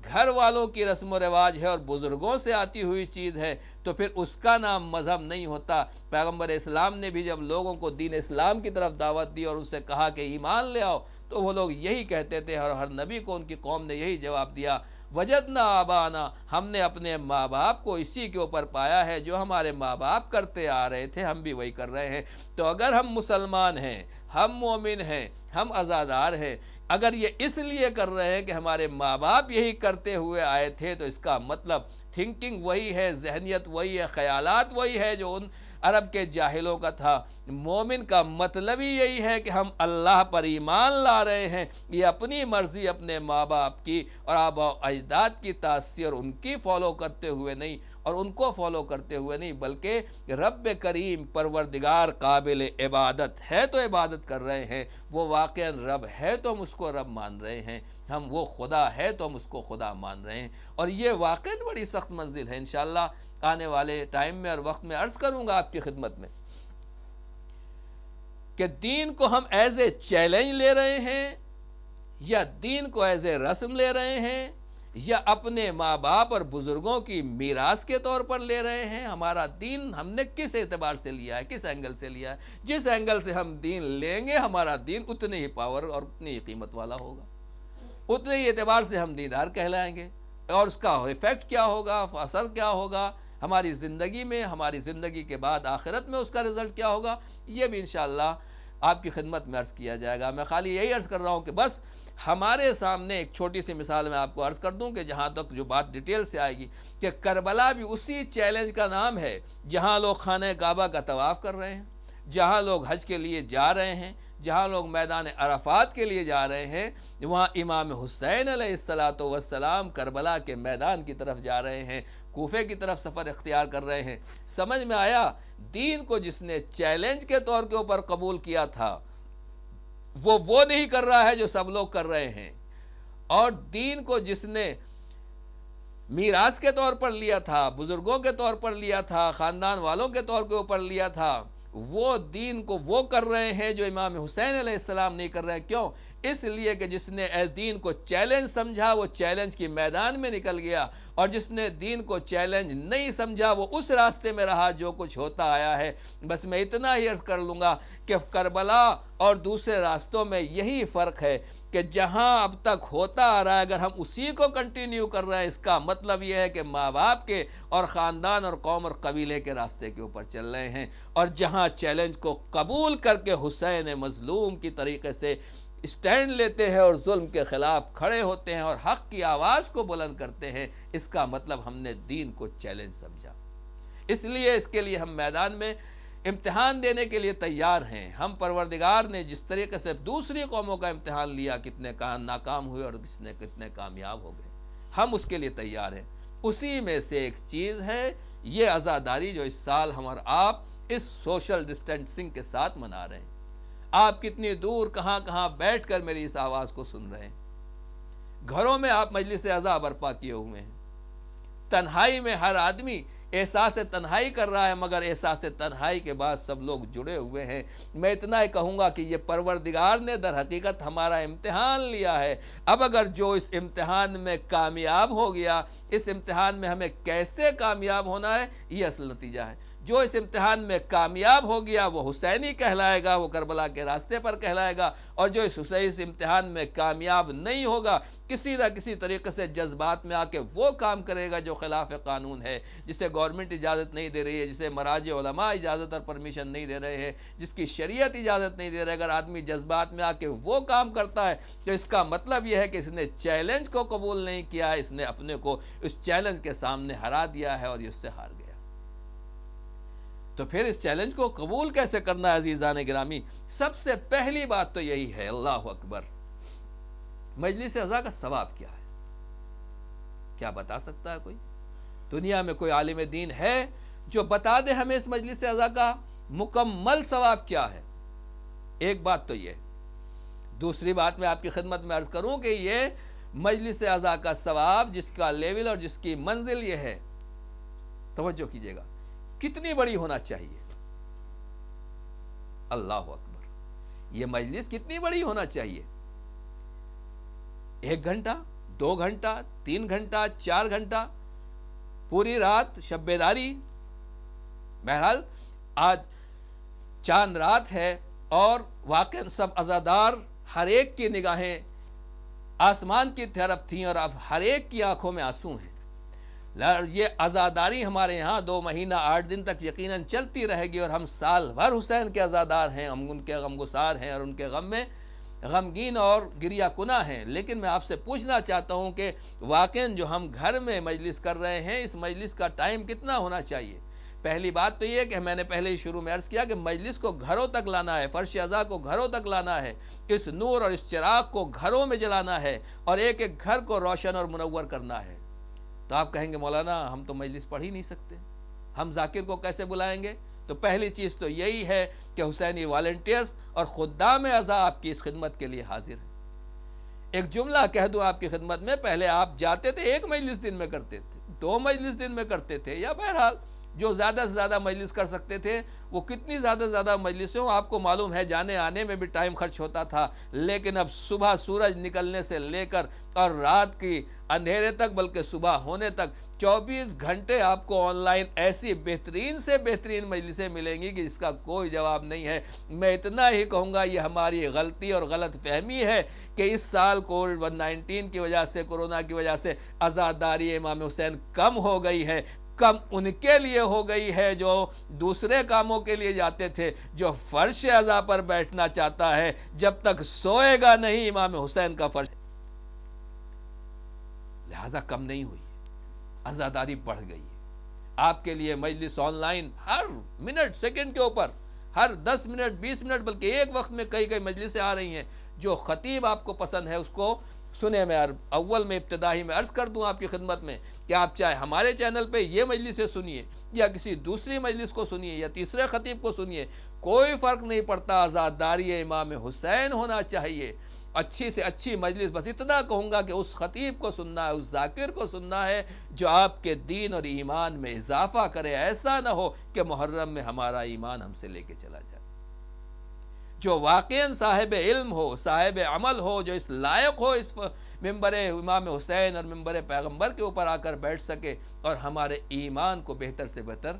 گھر والوں کی رسم و رواج ہے اور بزرگوں سے آتی ہوئی چیز ہے تو پھر اس کا نام مذہب نہیں ہوتا. پیغمبر اسلام نے بھی جب لوگوں کو دین اسلام کی طرف دعوت دی اور ان سے کہا کہ ایمان لے آؤ، تو وہ لوگ یہی کہتے تھے، اور ہر نبی کو ان کی قوم نے یہی جواب دیا، وجدنا آبانا، ہم نے اپنے ماں باپ کو اسی کے اوپر پایا ہے جو ہمارے ماں باپ کرتے آ رہے تھے، ہم بھی وہی کر رہے ہیں. تو اگر ہم مسلمان ہیں، ہم مومن ہیں، ہم عزادار ہیں، اگر یہ اس لیے کر رہے ہیں کہ ہمارے ماں باپ یہی کرتے ہوئے آئے تھے، تو اس کا مطلب تھنکنگ وہی ہے، ذہنیت وہی ہے، خیالات وہی ہے جو ان عرب کے جاہلوں کا تھا. مومن کا مطلب ہی یہی ہے کہ ہم اللہ پر ایمان لا رہے ہیں. یہ اپنی مرضی اپنے ماں باپ کی اور آبا و اجداد کی تاثیر ان کی فالو کرتے ہوئے نہیں اور ان کو فالو کرتے ہوئے نہیں، بلکہ رب کریم پروردگار قابل عبادت ہے تو عبادت کر رہے ہیں، وہ واقعاً رب ہے تو ہم اس کو رب مان رہے ہیں، ہم وہ خدا ہے تو ہم اس کو خدا مان رہے ہیں. اور یہ واقعاً بڑی سخت منزل ہے. انشاءاللہ آنے والے ٹائم میں اور وقت میں عرض کروں گا آپ کی خدمت میں کہ دین کو ہم ایز اے چیلنج لے رہے ہیں یا دین کو ایز اے رسم لے رہے ہیں یا اپنے ماں باپ اور بزرگوں کی میراث کے طور پر لے رہے ہیں. ہمارا دین ہم نے کس اعتبار سے لیا ہے، کس اینگل سے لیا ہے؟ جس اینگل سے ہم دین لیں گے ہمارا دین اتنے ہی پاور اور اتنی ہی قیمت والا ہوگا، اتنے ہی اعتبار سے ہم دیندار کہلائیں گے. اور اس کا ایفیکٹ کیا ہوگا، اثر کیا ہوگا ہماری زندگی میں، ہماری زندگی کے بعد آخرت میں اس کا رزلٹ کیا ہوگا، یہ بھی انشاءاللہ آپ کی خدمت میں عرض کیا جائے گا. میں خالی یہی عرض کر رہا ہوں کہ بس ہمارے سامنے ایک چھوٹی سی مثال میں آپ کو عرض کر دوں کہ جہاں تک جو بات ڈیٹیل سے آئے گی کہ کربلا بھی اسی چیلنج کا نام ہے جہاں لوگ خانہ کعبہ کا طواف کر رہے ہیں، جہاں لوگ حج کے لیے جا رہے ہیں، جہاں لوگ میدان عرفات کے لیے جا رہے ہیں، وہاں امام حسین علیہ السلام کربلا کے میدان کی طرف جا رہے ہیں، کوفے کی طرف سفر اختیار کر رہے ہیں. سمجھ میں آیا؟ دین کو جس نے چیلنج کے طور کے اوپر قبول کیا تھا وہ نہیں کر رہا ہے جو سب لوگ کر رہے ہیں، اور دین کو جس نے میراث کے طور پر لیا تھا، بزرگوں کے طور پر لیا تھا، خاندان والوں کے طور کے اوپر لیا تھا، وہ دین کو وہ کر رہے ہیں جو امام حسین علیہ السلام نہیں کر رہے ہیں. کیوں؟ اس لیے کہ جس نے دین کو چیلنج سمجھا وہ چیلنج کی میدان میں نکل گیا، اور جس نے دین کو چیلنج نہیں سمجھا وہ اس راستے میں رہا جو کچھ ہوتا آیا ہے. بس میں اتنا ہی عرض کر لوں گا کہ کربلا اور دوسرے راستوں میں یہی فرق ہے کہ جہاں اب تک ہوتا آ رہا ہے اگر ہم اسی کو کنٹینیو کر رہے ہیں، اس کا مطلب یہ ہے کہ ماں باپ کے اور خاندان اور قوم اور قبیلے کے راستے کے اوپر چل رہے ہیں. اور جہاں چیلنج کو قبول کر کے حسین مظلوم کی طریقے سے اسٹینڈ لیتے ہیں اور ظلم کے خلاف کھڑے ہوتے ہیں اور حق کی آواز کو بلند کرتے ہیں، اس کا مطلب ہم نے دین کو چیلنج سمجھا. اس لیے اس کے لیے ہم میدان میں امتحان دینے کے لیے تیار ہیں. ہم پروردگار نے جس طریقے سے دوسری قوموں کا امتحان لیا، کتنے ناکام ہوئے اور کتنے کامیاب ہو گئے، ہم اس کے لیے تیار ہیں. اسی میں سے ایک چیز ہے یہ عزاداری جو اس سال ہم اور آپ اس سوشل ڈسٹینسنگ کے ساتھ منا رہے ہیں. آپ کتنی دور کہاں کہاں بیٹھ کر میری اس آواز کو سن رہے ہیں. گھروں میں آپ مجلس عزا برپا کیے ہوئے ہیں. تنہائی میں ہر آدمی احساس تنہائی کر رہا ہے، مگر احساس تنہائی کے بعد سب لوگ جڑے ہوئے ہیں. میں اتنا ہی کہوں گا کہ یہ پروردگار نے در حقیقت ہمارا امتحان لیا ہے. اب اگر جو اس امتحان میں کامیاب ہو گیا، اس امتحان میں ہمیں کیسے کامیاب ہونا ہے یہ اصل نتیجہ ہے. جو اس امتحان میں کامیاب ہو گیا وہ حسینی کہلائے گا، وہ کربلا کے راستے پر کہلائے گا. اور جو اس امتحان میں کامیاب نہیں ہوگا، کسی نہ کسی طریقے سے جذبات میں آ کے وہ کام کرے گا جو خلاف قانون ہے، جسے گورنمنٹ اجازت نہیں دے رہی ہے، جسے مراجع علماء اجازت اور پرمیشن نہیں دے رہے ہیں، جس کی شریعت اجازت نہیں دے رہے. اگر آدمی جذبات میں آ کے وہ کام کرتا ہے تو اس کا مطلب یہ ہے کہ اس نے چیلنج کو قبول نہیں کیا ہے، اس نے اپنے کو اس چیلنج کے سامنے ہرا دیا ہے اور یہ اس سے ہار گیا. تو پھر اس چیلنج کو قبول کیسے کرنا ہے عزیزان گرامی؟ سب سے پہلی بات تو یہی ہے، اللہ اکبر، مجلس اعضاء کا ثواب کیا ہے؟ کیا بتا سکتا ہے کوئی؟ دنیا میں کوئی عالم دین ہے جو بتا دے ہمیں اس مجلس اعضاء کا مکمل ثواب کیا ہے؟ ایک بات تو یہ۔ دوسری بات میں آپ کی خدمت میں عرض کروں کہ یہ مجلس اعضاء کا ثواب، جس کا لیول اور جس کی منزل یہ ہے، توجہ کیجئے گا، کتنی بڑی ہونا چاہیے؟ اللہ اکبر، یہ مجلس کتنی بڑی ہونا چاہیے؟ 1 گھنٹہ، 2 گھنٹہ، 3 گھنٹہ، 4 گھنٹہ، پوری رات شب بیداری؟ بہرحال آج چاند رات ہے اور واقعا سب عزادار، ہر ایک کی نگاہیں آسمان کی طرف تھیں اور اب ہر ایک کی آنکھوں میں آنسو ہیں۔ یہ عزاداری ہمارے یہاں 2 مہینہ 8 دن تک یقیناً چلتی رہے گی، اور ہم سال بھر حسین کے عزادار ہیں، ہم ان کے غمگسار ہیں اور ان کے غم میں غمگین اور گریہ کناں ہیں۔ لیکن میں آپ سے پوچھنا چاہتا ہوں کہ واقعاً جو ہم گھر میں مجلس کر رہے ہیں، اس مجلس کا ٹائم کتنا ہونا چاہیے؟ پہلی بات تو یہ کہ میں نے پہلے ہی شروع میں عرض کیا کہ مجلس کو گھروں تک لانا ہے، فرش اعضاء کو گھروں تک لانا ہے، اس نور اور اس چراغ کو گھروں میں جلانا ہے اور ایک ایک گھر کو روشن اور منور کرنا ہے۔ تو آپ کہیں گے مولانا ہم تو مجلس پڑھ ہی نہیں سکتے، ہم ذاکر کو کیسے بلائیں گے؟ تو پہلی چیز تو یہی ہے کہ حسینی والنٹیئرز اور خدام اعضاء آپ کی اس خدمت کے لیے حاضر ہیں۔ ایک جملہ کہہ دوں آپ کی خدمت میں، پہلے آپ جاتے تھے 1 مجلس دن میں کرتے تھے، 2 مجلس دن میں کرتے تھے، یا بہرحال جو زیادہ سے زیادہ مجلس کر سکتے تھے، وہ کتنی زیادہ مجلسوں آپ کو معلوم ہے، جانے آنے میں بھی ٹائم خرچ ہوتا تھا۔ لیکن اب صبح سورج نکلنے سے لے کر اور رات کی اندھیرے تک، بلکہ صبح ہونے تک 24 گھنٹے آپ کو آن لائن ایسی بہترین سے بہترین مجلسیں ملیں گی کہ جس کا کوئی جواب نہیں ہے۔ میں اتنا ہی کہوں گا، یہ ہماری غلطی اور غلط فہمی ہے کہ اس سال کووڈ-19 کی وجہ سے، کورونا کی وجہ سے عزاداری امام حسین کم ہو گئی ہے۔ کم ان کے لیے ہو گئی ہے جو دوسرے کاموں کے لیے جاتے تھے۔ جو فرش اعضاء پر بیٹھنا چاہتا ہے، جب تک سوئے گا نہیں امام حسین کا فرش، لہذا کم نہیں ہوئی ہے، عزاداری بڑھ گئی ہے۔ آپ کے لیے مجلس on line Hare minute second کے اوپر، ہر 10 منٹ 20 منٹ، بلکہ ایک وقت میں کئی مجلسیں آ رہی ہیں۔ جو خطیب آپ کو پسند ہے اس کو سنیں۔ میں اول میں ابتدائی میں عرض کر دوں آپ کی خدمت میں کہ آپ چاہے ہمارے چینل پہ یہ مجلسیں سنیے، یا کسی دوسری مجلس کو سنیے، یا تیسرے خطیب کو سنیے، کوئی فرق نہیں پڑتا، عزاداری امام حسین ہونا چاہیے۔ اچھی سے اچھی مجلس، بس اتنا کہوں گا کہ اس خطیب کو سننا ہے، اس ذاکر کو سننا ہے جو آپ کے دین اور ایمان میں اضافہ کرے۔ ایسا نہ ہو کہ محرم میں ہمارا ایمان ہم سے لے کے چلا جائے۔ جو واقعاً صاحب علم ہو، صاحب عمل ہو، جو اس لائق ہو اس ممبر امام حسین اور ممبر پیغمبر کے اوپر آ کر بیٹھ سکے اور ہمارے ایمان کو بہتر سے بہتر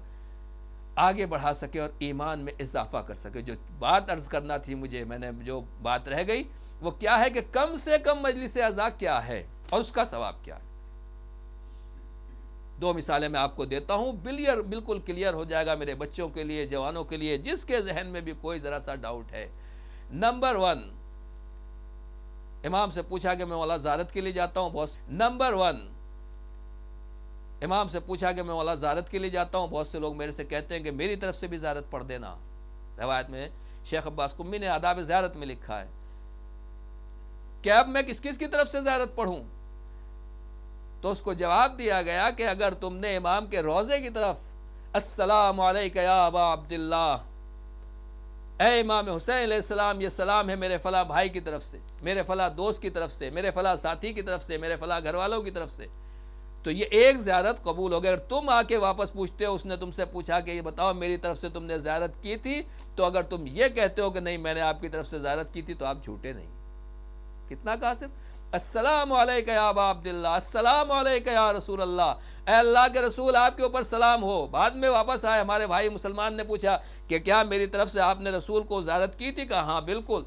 آگے بڑھا سکے اور ایمان میں اضافہ کر سکے۔ جو بات عرض کرنا تھی مجھے، میں نے جو بات رہ گئی وہ کیا ہے کہ کم سے کم مجلس اعضاء کیا ہے اور اس کا ثواب کیا ہے۔ 2 مثالیں میں آپ کو دیتا ہوں، بالکل کلیئر ہو جائے گا میرے بچوں کے لیے، جوانوں کے لیے، جس کے ذہن میں بھی کوئی ذرا سا ڈاؤٹ ہے۔ نمبر 1، امام سے پوچھا کہ میں مولا زیارت کے لیے جاتا ہوں، امام سے پوچھا کہ میں مولا زیارت کے لیے جاتا ہوں، بہت سے لوگ میرے سے کہتے ہیں کہ میری طرف سے بھی زیارت پڑھ دینا۔ روایت میں شیخ عباس قمی نے آداب زیارت میں لکھا ہے کہ اب میں کس کی طرف سے زیارت پڑھوں؟ تو اس کو جواب دیا گیا کہ اگر تم نے امام کے روضے کی طرف السلام علیکہ یا ابا عبداللہ، اے امام حسین علیہ السلام، یہ سلام ہے میرے فلاں بھائی کی طرف سے، میرے فلاں دوست کی طرف سے، میرے فلاں ساتھی کی طرف سے، میرے فلاں گھر والوں کی طرف سے، تو یہ ایک زیارت قبول ہو گئی۔ اگر تم آ کے واپس پوچھتے ہو، اس نے تم سے پوچھا کہ یہ بتاؤ میری طرف سے تم نے زیارت کی تھی، تو اگر تم یہ کہتے ہو کہ نہیں میں نے آپ کی طرف سے زیارت کی تھی، تو آپ جھوٹے نہیں۔ کتنا کہا؟ صرف السلام علیکہ یا ابا عبداللہ، السلام علیکہ یا رسول اللہ، اے اللہ کے رسول آپ کے اوپر سلام ہو۔ بعد میں واپس آئے، ہمارے بھائی مسلمان نے پوچھا کہ کیا میری طرف سے آپ نے رسول کو زیارت کی تھی؟ کہا ہاں بالکل۔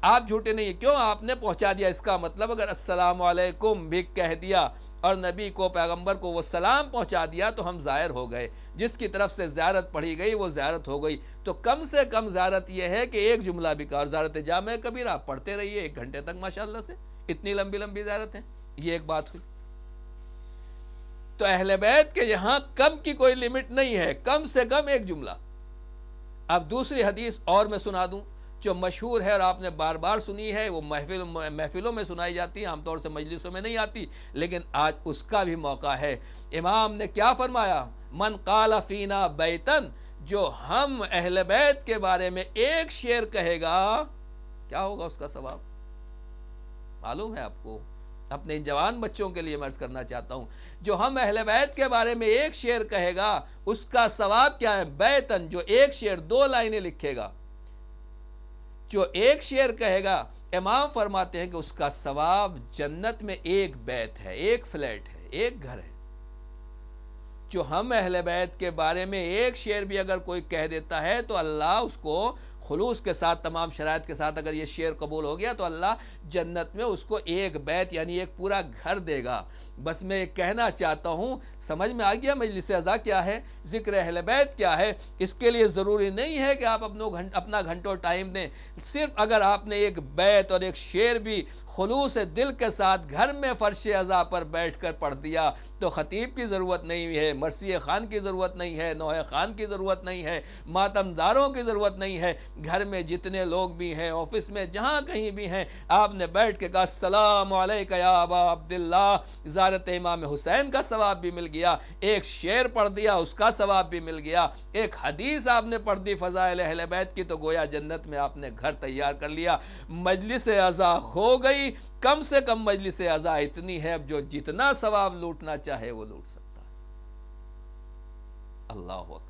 آپ جھوٹے نہیں، کیوں؟ آپ نے پہنچا دیا۔ اس کا مطلب اگر السلام علیکم بھی کہہ دیا اور نبی کو، پیغمبر کو وہ سلام پہنچا دیا تو ہم ظاہر ہو گئے، جس کی طرف سے زیارت پڑھی گئی وہ زیارت ہو گئی۔ تو کم سے کم زیارت یہ ہے کہ ایک جملہ بھی کہا، اور زیارت جامع کبیرہ آپ پڑھتے رہیے 1 گھنٹے تک، ماشاءاللہ سے اتنی لمبی زیارت ہے۔ یہ ایک بات ہوئی۔ تو اہل بیت کے یہاں کم کی کوئی لمٹ نہیں ہے، کم سے کم ایک جملہ، اب دوسری حدیث اور میں سنا دوں جو مشہور ہے اور آپ نے بار بار سنی ہے، وہ محفلوں میں سنائی جاتی ہے، عام طور سے مجلسوں میں نہیں آتی، لیکن آج اس کا بھی موقع ہے۔ امام نے کیا فرمایا؟ من قال فینا بیتن، جو ہم اہل بیت کے بارے میں ایک شعر کہے گا، کیا ہوگا اس کا ثواب؟ معلوم ہے آپ کو؟ اپنے ان جوان بچوں کے لیے میں عرض کرنا چاہتا ہوں، جو ہم اہل بیت کے بارے میں ایک شعر کہے گا اس کا ثواب کیا ہے؟ بیتن، جو ایک شعر 2 لائنیں لکھے گا، جو ایک شعر کہے گا، امام فرماتے ہیں کہ اس کا ثواب جنت میں ایک بیت ہے، ایک فلیٹ ہے، ایک گھر ہے۔ جو ہم اہل بیت کے بارے میں ایک شعر بھی اگر کوئی کہہ دیتا ہے تو اللہ اس کو خلوص کے ساتھ، تمام شرائط کے ساتھ اگر یہ شعر قبول ہو گیا تو اللہ جنت میں اس کو ایک بیت یعنی ایک پورا گھر دے گا۔ بس میں کہنا چاہتا ہوں، سمجھ میں آ گیا مجلس عزا کیا ہے، ذکر اہل بیت کیا ہے؟ اس کے لیے ضروری نہیں ہے کہ آپ اپنا گھنٹوں ٹائم دیں، صرف اگر آپ نے ایک بیت اور ایک شعر بھی خلوص دل کے ساتھ گھر میں فرش عزا پر بیٹھ کر پڑھ دیا تو خطیب کی ضرورت نہیں ہے، مرثی خان کی ضرورت نہیں ہے، نوحہ خان کی ضرورت نہیں ہے، ماتم داروں کی ضرورت نہیں ہے۔ گھر میں جتنے لوگ بھی ہیں، آفس میں جہاں کہیں بھی ہیں، آپ نے بیٹھ کے کہا السلام علیکہ یا ابا عبداللہ، زیارت امام حسین کا ثواب بھی مل گیا، ایک شعر پڑھ دیا اس کا ثواب بھی مل گیا، ایک حدیث آپ نے پڑھ دی فضائل اہل بیت کی تو گویا جنت میں آپ نے گھر تیار کر لیا۔ مجلس عزا ہو گئی، کم سے کم مجلس عزا اتنی ہے اب جو جتنا ثواب لوٹنا چاہے وہ لوٹ سکتا ہے۔ اللہ اکبر،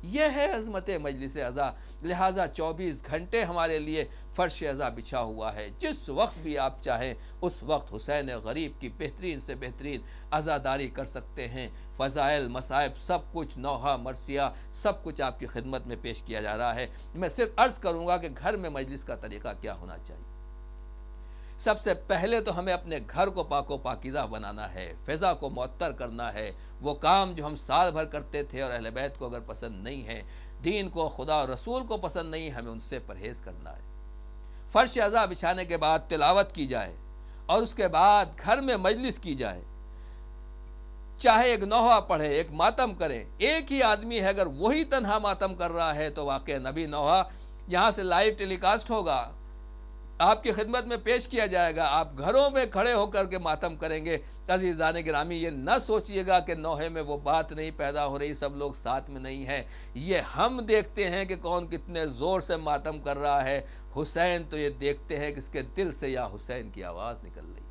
یہ ہے عظمت مجلس عزا۔ لہٰذا 24 گھنٹے ہمارے لیے فرش عزا بچھا ہوا ہے، جس وقت بھی آپ چاہیں اس وقت حسین غریب کی بہترین سے بہترین عزاداری کر سکتے ہیں۔ فضائل، مصائب، سب کچھ، نوحہ، مرثیہ، سب کچھ آپ کی خدمت میں پیش کیا جا رہا ہے۔ میں صرف عرض کروں گا کہ گھر میں مجلس کا طریقہ کیا ہونا چاہیے۔ سب سے پہلے تو ہمیں اپنے گھر کو پاک و پاکیزہ بنانا ہے، فضا کو معطر کرنا ہے۔ وہ کام جو ہم سال بھر کرتے تھے اور اہل بیت کو اگر پسند نہیں ہے، دین کو، خدا اور رسول کو پسند نہیں، ہمیں ان سے پرہیز کرنا ہے۔ فرش عزا بچھانے کے بعد تلاوت کی جائے اور اس کے بعد گھر میں مجلس کی جائے، چاہے ایک نوحہ پڑھے، ایک ماتم کریں۔ ایک ہی آدمی ہے، اگر وہی تنہا ماتم کر رہا ہے تو واقع نبی نوحہ یہاں سے لائیو ٹیلی کاسٹ ہوگا، آپ کی خدمت میں پیش کیا جائے گا، آپ گھروں میں کھڑے ہو کر کے ماتم کریں گے۔ عزیزان گرامی، یہ نہ سوچئے گا کہ نوحے میں وہ بات نہیں پیدا ہو رہی، سب لوگ ساتھ میں نہیں ہیں۔ یہ ہم دیکھتے ہیں کہ کون کتنے زور سے ماتم کر رہا ہے، حسین تو یہ دیکھتے ہیں کہ اس کے دل سے یا حسین کی آواز نکل رہی،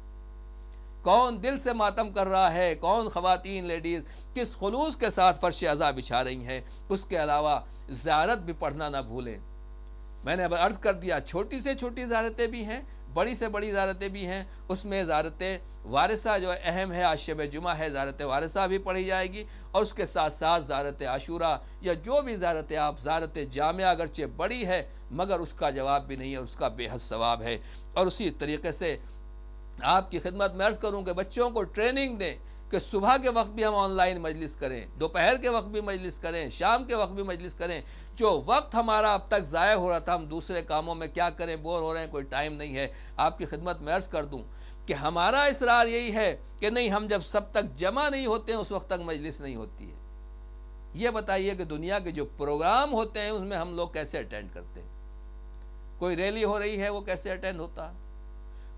کون دل سے ماتم کر رہا ہے، کون خواتین، لیڈیز کس خلوص کے ساتھ فرش عزا بچھا رہی ہیں۔ اس کے علاوہ زیارت بھی پڑھنا نہ بھولیں۔ میں نے اب عرض کر دیا، چھوٹی سے چھوٹی زیارتیں بھی ہیں، بڑی سے بڑی زیارتیں بھی ہیں۔ اس میں زیارت وارثہ جو اہم ہے، آج شب جمعہ ہے، زیارت وارثہ بھی پڑھی جائے گی، اور اس کے ساتھ ساتھ زیارت عاشورہ یا جو بھی زیارت آپ، زیارت جامعہ اگرچہ بڑی ہے مگر اس کا جواب بھی نہیں ہے، اس کا بے حد ثواب ہے۔ اور اسی طریقے سے آپ کی خدمت میں عرض کروں کہ بچوں کو ٹریننگ دیں کہ صبح کے وقت بھی ہم آن لائن مجلس کریں، دوپہر کے وقت بھی مجلس کریں، شام کے وقت بھی مجلس کریں۔ جو وقت ہمارا اب تک ضائع ہو رہا تھا، ہم دوسرے کاموں میں کیا کریں، بور ہو رہے ہیں، کوئی ٹائم نہیں ہے۔ آپ کی خدمت میں عرض کر دوں کہ ہمارا اصرار یہی ہے کہ نہیں، ہم جب سب تک جمع نہیں ہوتے ہیں اس وقت تک مجلس نہیں ہوتی ہے۔ یہ بتائیے کہ دنیا کے جو پروگرام ہوتے ہیں ان میں ہم لوگ کیسے اٹینڈ کرتے ہیں؟ کوئی ریلی ہو رہی ہے وہ کیسے اٹینڈ ہوتا ہے؟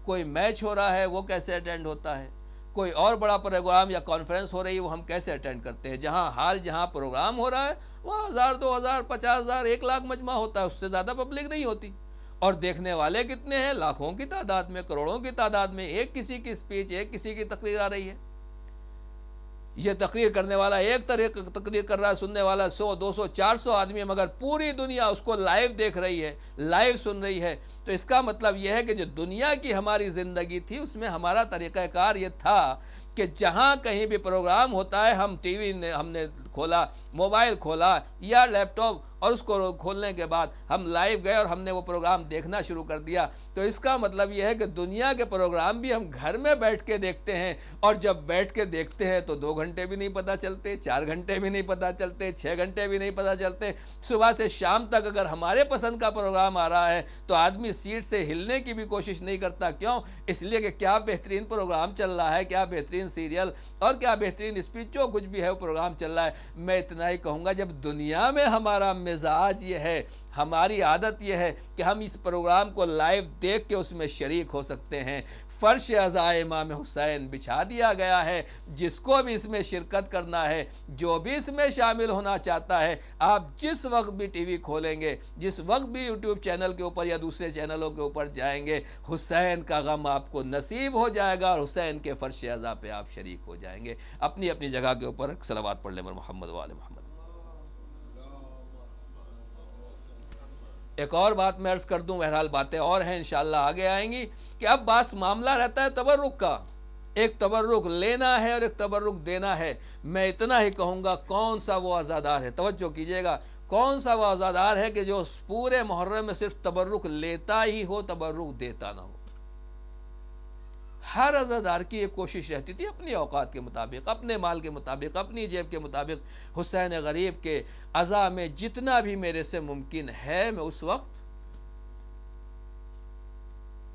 کوئی میچ ہو رہا ہے وہ کیسے اٹینڈ ہوتا ہے؟ کوئی اور بڑا پروگرام یا کانفرنس ہو رہی ہے وہ ہم کیسے اٹینڈ کرتے ہیں؟ جہاں پروگرام ہو رہا ہے وہاں 1000، 2000، 50,000، 1 لاکھ مجمع ہوتا ہے، اس سے زیادہ پبلک نہیں ہوتی، اور دیکھنے والے کتنے ہیں؟ لاکھوں کی تعداد میں، کروڑوں کی تعداد میں۔ ایک کسی کی سپیچ، ایک کسی کی تقریر آ رہی ہے، یہ تقریر کرنے والا ایک تقریر کر رہا ہے، سننے والا 100، 200، 400 آدمی ہے، مگر پوری دنیا اس کو لائیو دیکھ رہی ہے، لائیو سن رہی ہے۔ تو اس کا مطلب یہ ہے کہ جو دنیا کی ہماری زندگی تھی اس میں ہمارا طریقہ کار یہ تھا کہ جہاں کہیں بھی پروگرام ہوتا ہے، ہم ٹی وی ہم نے کھولا، موبائل کھولا یا لیپ ٹاپ، اور اس کو کھولنے کے بعد ہم لائیو گئے اور ہم نے وہ پروگرام دیکھنا شروع کر دیا۔ تو اس کا مطلب یہ ہے کہ دنیا کے پروگرام بھی ہم گھر میں بیٹھ کے دیکھتے ہیں، اور جب بیٹھ کے دیکھتے ہیں تو 2 گھنٹے بھی نہیں پتہ چلتے، 4 گھنٹے بھی نہیں پتہ چلتے، 6 گھنٹے بھی نہیں پتہ چلتے۔ صبح سے شام تک اگر ہمارے پسند کا پروگرام آ رہا ہے تو آدمی سیٹ سے ہلنے کی بھی کوشش نہیں کرتا۔ کیوں؟ اس لیے کہ کیا بہترین پروگرام چل رہا ہے، کیا بہترین بہترین سیریل اور کیا بہترین اسپیچ، جو کچھ بھی ہے وہ پروگرام چل رہا ہے. میں اتنا ہی کہوں گا، جب دنیا میں ہمارا مزاج یہ ہے، ہماری عادت یہ ہے کہ ہم اس پروگرام کو لائیو دیکھ کے اس میں شریک ہو سکتے ہیں، فرش عزائے امام حسین بچھا دیا گیا ہے. جس کو بھی اس میں شرکت کرنا ہے، جو بھی اس میں شامل ہونا چاہتا ہے، آپ جس وقت بھی ٹی وی کھولیں گے، جس وقت بھی یوٹیوب چینل کے اوپر یا دوسرے چینلوں کے اوپر جائیں گے، حسین کا غم آپ کو نصیب ہو جائے گا اور حسین کے فرش عزا پہ آپ شریک ہو جائیں گے. اپنی اپنی جگہ کے اوپر صلوات پڑھ لیں محمد و آل محمد. ایک اور بات میں عرض کر دوں، بہرحال باتیں اور ہیں انشاءاللہ آگے آئیں گی، کہ اب بس معاملہ رہتا ہے تبرک کا. ایک تبرک لینا ہے اور ایک تبرک دینا ہے. میں اتنا ہی کہوں گا، کون سا وہ عزادار ہے، توجہ کیجئے گا، کون سا وہ عزادار ہے کہ جو پورے محرم میں صرف تبرک لیتا ہی ہو، تبرک دیتا نہ ہو. ہر عزادار کی ایک کوشش رہتی تھی اپنی اوقات کے مطابق، اپنے مال کے مطابق، اپنی جیب کے مطابق، حسین غریب کے عزا میں جتنا بھی میرے سے ممکن ہے میں اس وقت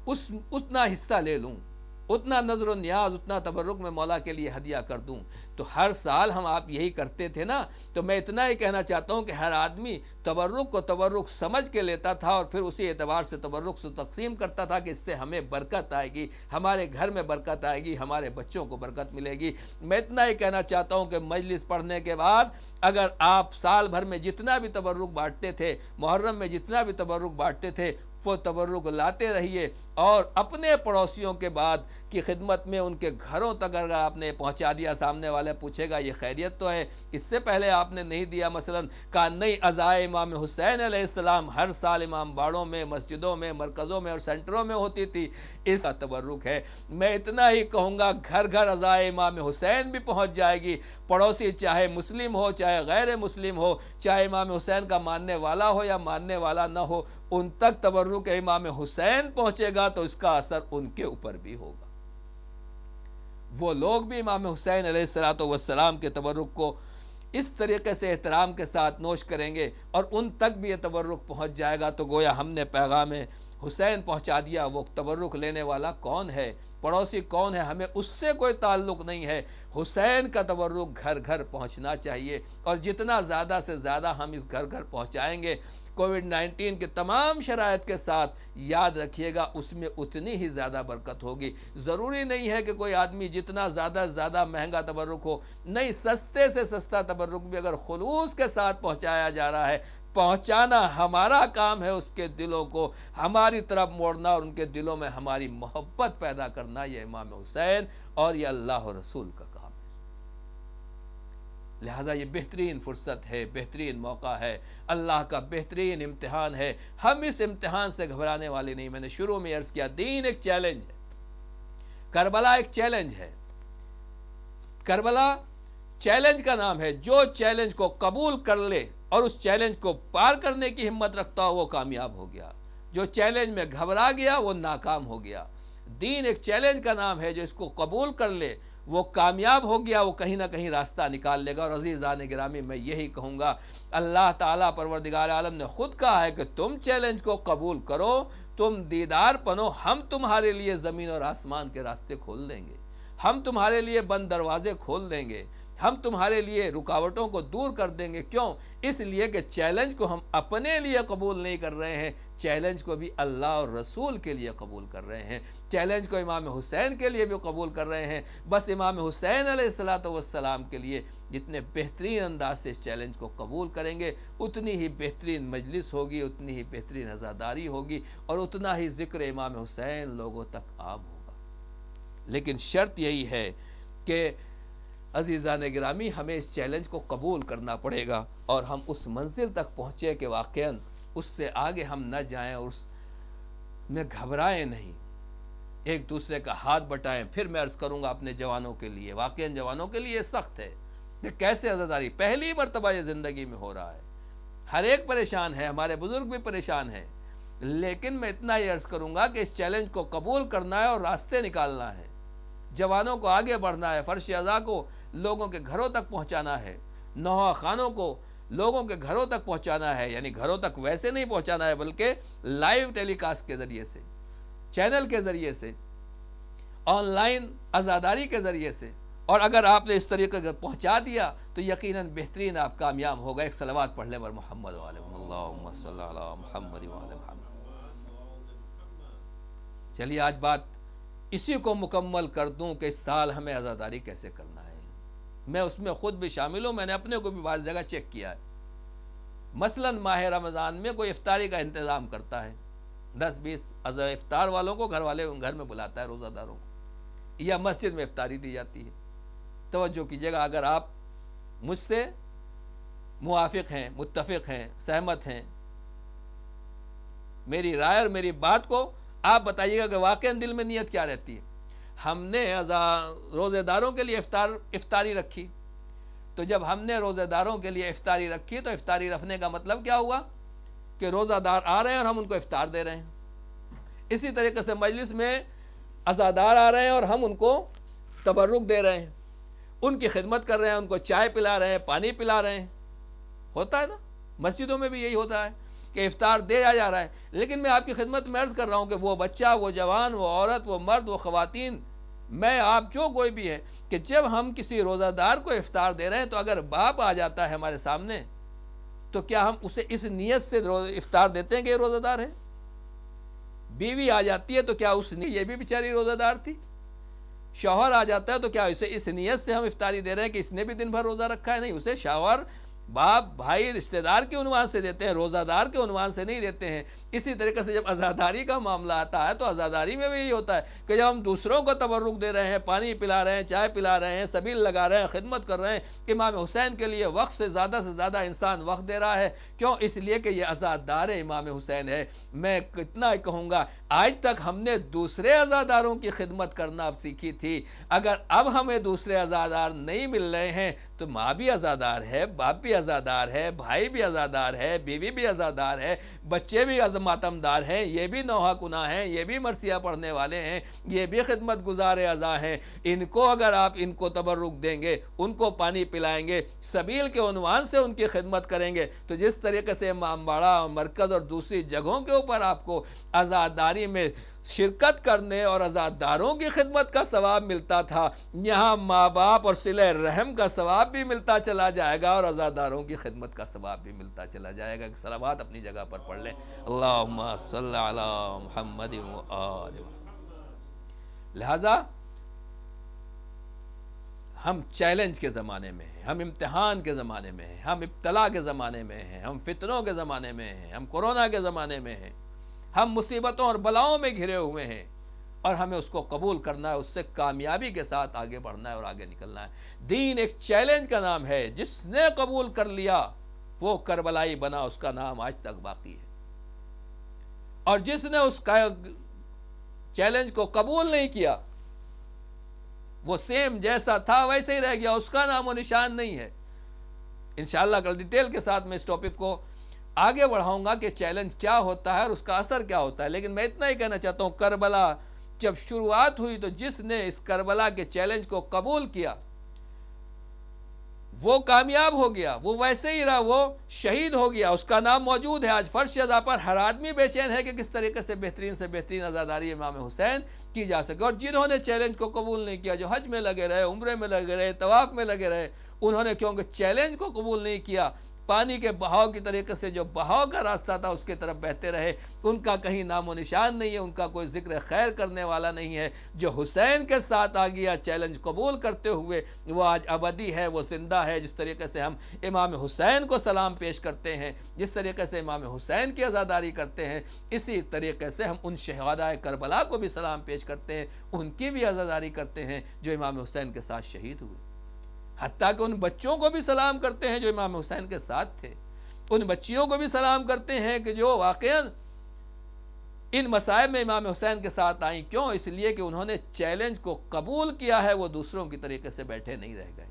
اتنا حصہ لے لوں، اتنا نظر و نیاز، اتنا تبرک میں مولا کے لیے ہدیہ کر دوں. تو ہر سال ہم آپ یہی کرتے تھے نا. تو میں اتنا ہی کہنا چاہتا ہوں کہ ہر آدمی تبرک کو تبرک سمجھ کے لیتا تھا اور پھر اسی اعتبار سے تبرک سے تقسیم کرتا تھا کہ اس سے ہمیں برکت آئے گی، ہمارے گھر میں برکت آئے گی، ہمارے بچوں کو برکت ملے گی. میں اتنا ہی کہنا چاہتا ہوں کہ مجلس پڑھنے کے بعد اگر آپ سال بھر میں جتنا بھی تبرک بانٹتے تھے، محرم میں جتنا بھی تبرک بانٹتے تھے، وہ تبرک لاتے رہیے اور اپنے پڑوسیوں کے بعد کی خدمت میں ان کے گھروں تک اگر آپ نے پہنچا دیا، سامنے والے پوچھے گا یہ خیریت تو ہے، اس سے پہلے آپ نے نہیں دیا. مثلا کہا نہیں، عزائے امام حسین علیہ السلام ہر سال امام باڑوں میں، مسجدوں میں، مرکزوں میں اور سینٹروں میں ہوتی تھی، اس کا تبرک ہے. میں اتنا ہی کہوں گا، گھر گھر عزائے امام حسین بھی پہنچ جائے گی. پڑوسی چاہے مسلم ہو، چاہے غیر مسلم ہو، چاہے امام حسین کا ماننے والا ہو یا ماننے والا نہ ہو، ان تک تبرک امام حسین پہنچے گا تو اس کا اثر ان کے اوپر بھی ہوگا. وہ لوگ بھی امام حسین علیہ السلام کے تبرک کو اس طریقے سے احترام کے ساتھ نوش کریں گے اور ان تک بھی یہ تبرک پہنچ جائے گا. تو گویا ہم نے پیغام حسین پہنچا دیا. وہ تبرک لینے والا کون ہے، پڑوسی کون ہے، ہمیں اس سے کوئی تعلق نہیں ہے. حسین کا تبرک گھر گھر پہنچنا چاہیے اور جتنا زیادہ سے زیادہ ہم اس گھر گھر پہنچائیں گے، کووڈ-19 کے تمام شرائط کے ساتھ، یاد رکھیے گا اس میں اتنی ہی زیادہ برکت ہوگی. ضروری نہیں ہے کہ کوئی آدمی جتنا زیادہ سے زیادہ مہنگا تبرک ہو، نہیں، سستے سے سستا تبرک بھی اگر خلوص کے ساتھ پہنچایا جا رہا ہے، پہنچانا ہمارا کام ہے. اس کے دلوں کو ہماری طرف موڑنا اور ان کے دلوں میں ہماری محبت پیدا کرنا، یہ امام حسین اور یہ اللہ و رسول کا کام ہے. لہٰذا یہ بہترین فرصت ہے، بہترین موقع ہے، اللہ کا بہترین امتحان ہے. ہم اس امتحان سے گھبرانے والے نہیں. میں نے شروع میں عرض کیا، دین ایک چیلنج ہے، کربلا ایک چیلنج ہے. کربلا چیلنج کا نام ہے. جو چیلنج کو قبول کر لے اور اس چیلنج کو پار کرنے کی ہمت رکھتا ہو، وہ کامیاب ہو گیا. جو چیلنج میں گھبرا گیا، وہ ناکام ہو گیا. دین ایک چیلنج کا نام ہے. جو اس کو قبول کر لے وہ کامیاب ہو گیا، وہ کہیں نہ کہیں راستہ نکال لے گا. اور عزیزان گرامی، میں یہی کہوں گا، اللہ تعالیٰ پروردگار عالم نے خود کہا ہے کہ تم چیلنج کو قبول کرو، تم دیدار پنو، ہم تمہارے لیے زمین اور آسمان کے راستے کھول دیں گے، ہم تمہارے لیے بند دروازے کھول دیں گے، ہم تمہارے لیے رکاوٹوں کو دور کر دیں گے. کیوں؟ اس لیے کہ چیلنج کو ہم اپنے لیے قبول نہیں کر رہے ہیں، چیلنج کو بھی اللہ اور رسول کے لیے قبول کر رہے ہیں. چیلنج کو امام حسین کے لیے بھی قبول کر رہے ہیں. بس امام حسین علیہ السلام کے لیے جتنے بہترین انداز سے اس چیلنج کو قبول کریں گے، اتنی ہی بہترین مجلس ہوگی، اتنی ہی بہترین عزاداری ہوگی اور اتنا ہی ذکر امام حسین لوگوں تک عام ہوگا. لیکن شرط یہی ہے کہ عزیزان گرامی، ہمیں اس چیلنج کو قبول کرنا پڑے گا اور ہم اس منزل تک پہنچے کہ واقعاً اس سے آگے ہم نہ جائیں اور اس میں گھبرائیں نہیں، ایک دوسرے کا ہاتھ بٹائیں. پھر میں عرض کروں گا اپنے جوانوں کے لیے، واقعاً جوانوں کے لیے سخت ہے کہ کیسے عزاداری پہلی مرتبہ یہ زندگی میں ہو رہا ہے. ہر ایک پریشان ہے، ہمارے بزرگ بھی پریشان ہیں. لیکن میں اتنا ہی عرض کروں گا کہ اس چیلنج کو قبول کرنا ہے اور راستے نکالنا ہے. جوانوں کو آگے بڑھنا ہے، فرش عزا کو لوگوں کے گھروں تک پہنچانا ہے، نوحہ خانوں کو لوگوں کے گھروں تک پہنچانا ہے. یعنی گھروں تک ویسے نہیں پہنچانا ہے، بلکہ لائیو ٹیلی کاسٹ کے ذریعے سے، چینل کے ذریعے سے، آن لائن عزاداری کے ذریعے سے اور اگر آپ نے اس طریقے کا پہنچا دیا تو یقیناً بہترین آپ کامیاب ہوگا. ایک صلوات پڑھ لیں بر محمد وعلی اللہم صلی علی محمد وعلی محمد. چلیے آج بات اسی کو مکمل کر دوں کہ اس سال ہمیں عزاداری کیسے کرنا ہے. میں اس میں خود بھی شامل ہوں، میں نے اپنے کو بھی بعض جگہ چیک کیا ہے. مثلاً ماہ رمضان میں کوئی افطاری کا انتظام کرتا ہے، 10-20 افطار والوں کو گھر میں بلاتا ہے، روزہ داروں کو، یا مسجد میں افطاری دی جاتی ہے. توجہ کیجیے گا، اگر آپ مجھ سے موافق ہیں، متفق ہیں، سہمت ہیں، میری رائے اور میری بات کو آپ بتائیے گا کہ واقعاً دل میں نیت کیا رہتی ہے. ہم نے روزے داروں کے لیے افطاری رکھی، تو جب ہم نے روزے داروں کے لیے افطاری رکھی تو افطاری رکھنے کا مطلب کیا ہوا کہ روزہ دار آ رہے ہیں اور ہم ان کو افطار دے رہے ہیں. اسی طریقے سے مجلس میں عزادار آ رہے ہیں اور ہم ان کو تبرک دے رہے ہیں، ان کی خدمت کر رہے ہیں، ان کو چائے پلا رہے ہیں، پانی پلا رہے ہیں. ہوتا ہے نا، مسجدوں میں بھی یہی ہوتا ہے کہ افطار دیا جا رہا ہے. لیکن میں آپ کی خدمت میں عرض کر رہا ہوں کہ وہ بچہ، وہ جوان، وہ عورت، وہ مرد، وہ خواتین، میں آپ جو کوئی بھی ہے، کہ جب ہم کسی روزہ دار کو افطار دے رہے ہیں تو اگر باپ آ جاتا ہے ہمارے سامنے تو کیا ہم اسے اس نیت سے افطار دیتے ہیں کہ یہ روزہ دار ہے؟ بیوی آ جاتی ہے تو کیا یہ بھی بیچاری روزہ دار تھی؟ شوہر آ جاتا ہے تو کیا اسے اس نیت سے ہم افطاری دے رہے ہیں کہ اس نے بھی دن بھر روزہ رکھا ہے؟ نہیں، اسے شوہر، باپ، بھائی، رشتہ دار کے عنوان سے دیتے ہیں، روزہ دار کے عنوان سے نہیں دیتے ہیں. اسی طریقے سے جب عزاداری کا معاملہ آتا ہے تو عزاداری میں بھی یہی ہوتا ہے کہ جب ہم دوسروں کو تبرک دے رہے ہیں، پانی پلا رہے ہیں، چائے پلا رہے ہیں، سبیل لگا رہے ہیں، خدمت کر رہے ہیں، امام حسین کے لیے وقت سے زیادہ انسان وقت دے رہا ہے. کیوں؟ اس لیے کہ یہ عزادار امام حسین ہے. میں کتنا کہوں گا، آج تک ہم نے دوسرے عزاداروں کی خدمت کرنا اب سیکھی تھی. اگر اب ہمیں دوسرے عزادار نہیں مل رہے ہیں تو ماں بھی عزادار ہے، باپ بھی عزادار ہے، بھائی بھی عزادار ہے، بیوی بھی عزادار ہے، بچے بھی ماتمدار ہیں، یہ بھی نوحہ کناں ہیں، یہ بھی مرثیہ پڑھنے والے ہیں، یہ بھی خدمت گزار عزا ہیں. ان کو اگر آپ ان کو تبرک دیں گے، ان کو پانی پلائیں گے، سبیل کے عنوان سے ان کی خدمت کریں گے، تو جس طریقے سے امام باڑہ، مرکز اور دوسری جگہوں کے اوپر آپ کو عزاداری میں شرکت کرنے اور عزاداروں کی خدمت کا ثواب ملتا تھا، یہاں ماں باپ اور صلہ رحم کا ثواب بھی ملتا چلا جائے گا اور عزاداروں کی خدمت کا ثواب بھی ملتا چلا جائے گا. صلوات اپنی جگہ پر پڑھ لیں. اللہم صلی علی محمد وآل محمد. لہذا ہم چیلنج کے زمانے میں ہیں، ہم امتحان کے زمانے میں ہیں، ہم ابتلا کے زمانے میں ہیں، ہم فتنوں کے زمانے میں ہیں، ہم کورونا کے زمانے میں ہیں، ہم مصیبتوں اور بلاؤں میں گھرے ہوئے ہیں، اور ہمیں اس کو قبول کرنا ہے، اس سے کامیابی کے ساتھ آگے بڑھنا ہے اور آگے نکلنا ہے. دین ایک چیلنج کا نام ہے، جس نے قبول کر لیا وہ کربلائی بنا، اس کا نام آج تک باقی ہے. اور جس نے اس چیلنج کو قبول نہیں کیا وہ سیم جیسا تھا ویسے ہی رہ گیا، اس کا نام و نشان نہیں ہے. انشاءاللہ کل ڈیٹیل کے ساتھ میں اس ٹاپک کو آگے بڑھاؤں گا کہ چیلنج کیا ہوتا ہے اور اس کا اثر کیا ہوتا ہے. لیکن میں اتنا ہی کہنا چاہتا ہوں، کربلا جب شروعات ہوئی تو جس نے اس کربلا کے چیلنج کو قبول کیا وہ کامیاب ہو گیا، وہ ویسے ہی رہا، وہ شہید ہو گیا، اس کا نام موجود ہے. آج فرش عزا پر ہر آدمی بے چین ہے کہ کس طریقے سے بہترین عزاداری امام حسین کی جا سکے. اور جنہوں نے چیلنج کو قبول نہیں کیا، جو حج میں لگے رہے، عمرے میں لگے رہے، طواف میں لگے رہے، انہوں نے کیونکہ چیلنج کو قبول نہیں کیا، پانی کے بہاؤ کی طریقے سے جو بہاؤ کا راستہ تھا اس کی طرف بہتے رہے، ان کا کہیں نام و نشان نہیں ہے، ان کا کوئی ذکر خیر کرنے والا نہیں ہے. جو حسین کے ساتھ آ گیا چیلنج قبول کرتے ہوئے، وہ آج ابدی ہے، وہ زندہ ہے. جس طریقے سے ہم امام حسین کو سلام پیش کرتے ہیں، جس طریقے سے امام حسین کی عزاداری کرتے ہیں، اسی طریقے سے ہم ان شہدائے کربلا کو بھی سلام پیش کرتے ہیں، ان کی بھی عزاداری کرتے ہیں جو امام حسین کے ساتھ شہید ہوئے. حتیٰ کہ ان بچوں کو بھی سلام کرتے ہیں جو امام حسین کے ساتھ تھے، ان بچیوں کو بھی سلام کرتے ہیں کہ جو واقعاً ان مصائب میں امام حسین کے ساتھ آئیں. کیوں؟ اس لیے کہ انہوں نے چیلنج کو قبول کیا ہے، وہ دوسروں کی طریقے سے بیٹھے نہیں رہ گئے.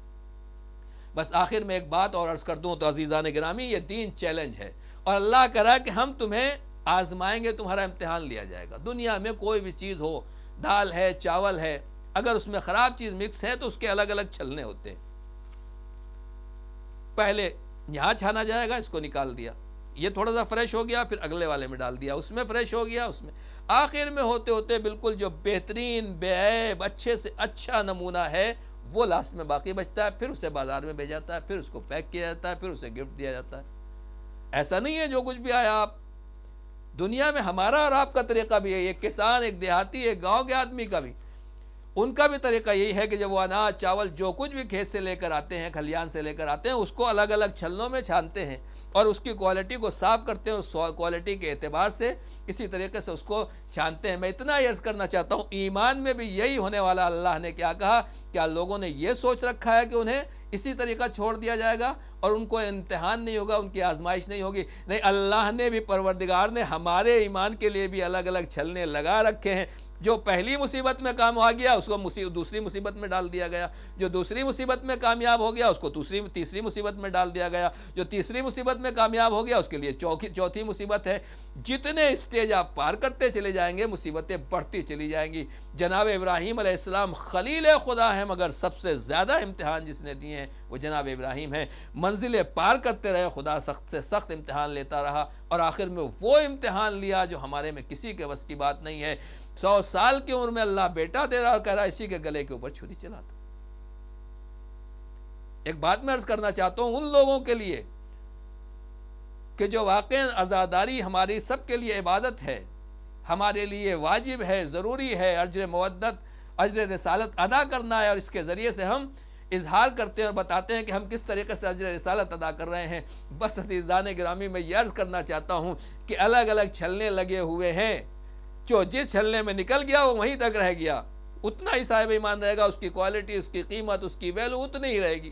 بس آخر میں ایک بات اور عرض کر دوں تو عزیزان گرامی، یہ دین چیلنج ہے، اور اللہ کرا کہ ہم تمہیں آزمائیں گے، تمہارا امتحان لیا جائے گا. دنیا میں کوئی بھی چیز ہو، دال ہے، چاول ہے، اگر اس میں خراب چیز مکس ہے تو اس کے الگ الگ چھلنے ہوتے ہیں. پہلے یہاں چھانا جائے گا، اس کو نکال دیا، یہ تھوڑا سا فریش ہو گیا، پھر اگلے والے میں ڈال دیا، اس میں فریش ہو گیا، اس میں آخر میں ہوتے ہوتے بالکل جو بہترین بے عیب اچھے سے اچھا نمونہ ہے وہ لاسٹ میں باقی بچتا ہے، پھر اسے بازار میں بھیجا جاتا ہے، پھر اس کو پیک کیا جاتا ہے، پھر اسے گفٹ دیا جاتا ہے۔ ایسا نہیں ہے جو کچھ بھی آیا آپ دنیا میں، ہمارا اور آپ کا طریقہ بھی ہے، ایک کسان، ایک دیہاتی، ایک گاؤں کے آدمی کا بھی، ان کا بھی طریقہ یہی ہے کہ جب وہ اناج چاول جو کچھ بھی کھیت سے لے کر آتے ہیں، کھلیان سے لے کر آتے ہیں، اس کو الگ الگ چھلنوں میں چھانتے ہیں اور اس کی کوالٹی کو صاف کرتے ہیں، اس کوالٹی کے اعتبار سے اسی طریقے سے اس کو چھانتے ہیں۔ میں اتنا عرض کرنا چاہتا ہوں، ایمان میں بھی یہی ہونے والا۔ اللہ نے کیا کہا؟ کیا لوگوں نے یہ سوچ رکھا ہے کہ انہیں اسی طریقہ چھوڑ دیا جائے گا اور ان کو امتحان نہیں ہوگا، ان کی آزمائش نہیں ہوگی؟ نہیں، اللہ نے بھی، پروردگار نے ہمارے ایمان کے لیے بھی الگ الگ چھلنے لگا رکھے ہیں۔ جو پہلی مصیبت میں کام آ گیا اس کو دوسری مصیبت میں ڈال دیا گیا، جو دوسری مصیبت میں کامیاب ہو گیا اس کو تیسری مصیبت میں ڈال دیا گیا، جو تیسری مصیبت میں کامیاب ہو گیا اس کے لیے چوتھی مصیبت ہے۔ جتنے اسٹیج آپ پار کرتے چلے جائیں گے مصیبتیں بڑھتی چلی جائیں گی۔ جناب ابراہیم علیہ السلام خلیل خدا ہیں، مگر سب سے زیادہ امتحان جس نے دیے ہیں وہ جناب ابراہیم ہیں۔ منزلیں پار کرتے رہے، خدا سخت سے سخت امتحان لیتا رہا اور آخر میں وہ امتحان لیا جو ہمارے میں کسی کے بس کی بات نہیں ہے۔ 100 سال کی عمر میں اللہ بیٹا دے رہا اور کہہ رہا اسی کے گلے کے اوپر چھری چلا دو۔ ایک بات میں عرض کرنا چاہتا ہوں ان لوگوں کے لیے کہ جو واقعی عزاداری ہماری سب کے لیے عبادت ہے، ہمارے لیے واجب ہے، ضروری ہے، اجر مودت، اجر رسالت ادا کرنا ہے، اور اس کے ذریعے سے ہم اظہار کرتے ہیں اور بتاتے ہیں کہ ہم کس طریقے سے اجر رسالت ادا کر رہے ہیں۔ بس عزیزان گرامی، میں یہ عرض کرنا چاہتا ہوں کہ الگ الگ چھلنے لگے ہوئے ہیں، جو جس چھلنے میں نکل گیا وہ وہیں تک رہ گیا، اتنا ہی صاحب ایمان رہے گا، اس کی کوالٹی، اس کی قیمت، اس کی ویلو اتنی ہی رہے گی۔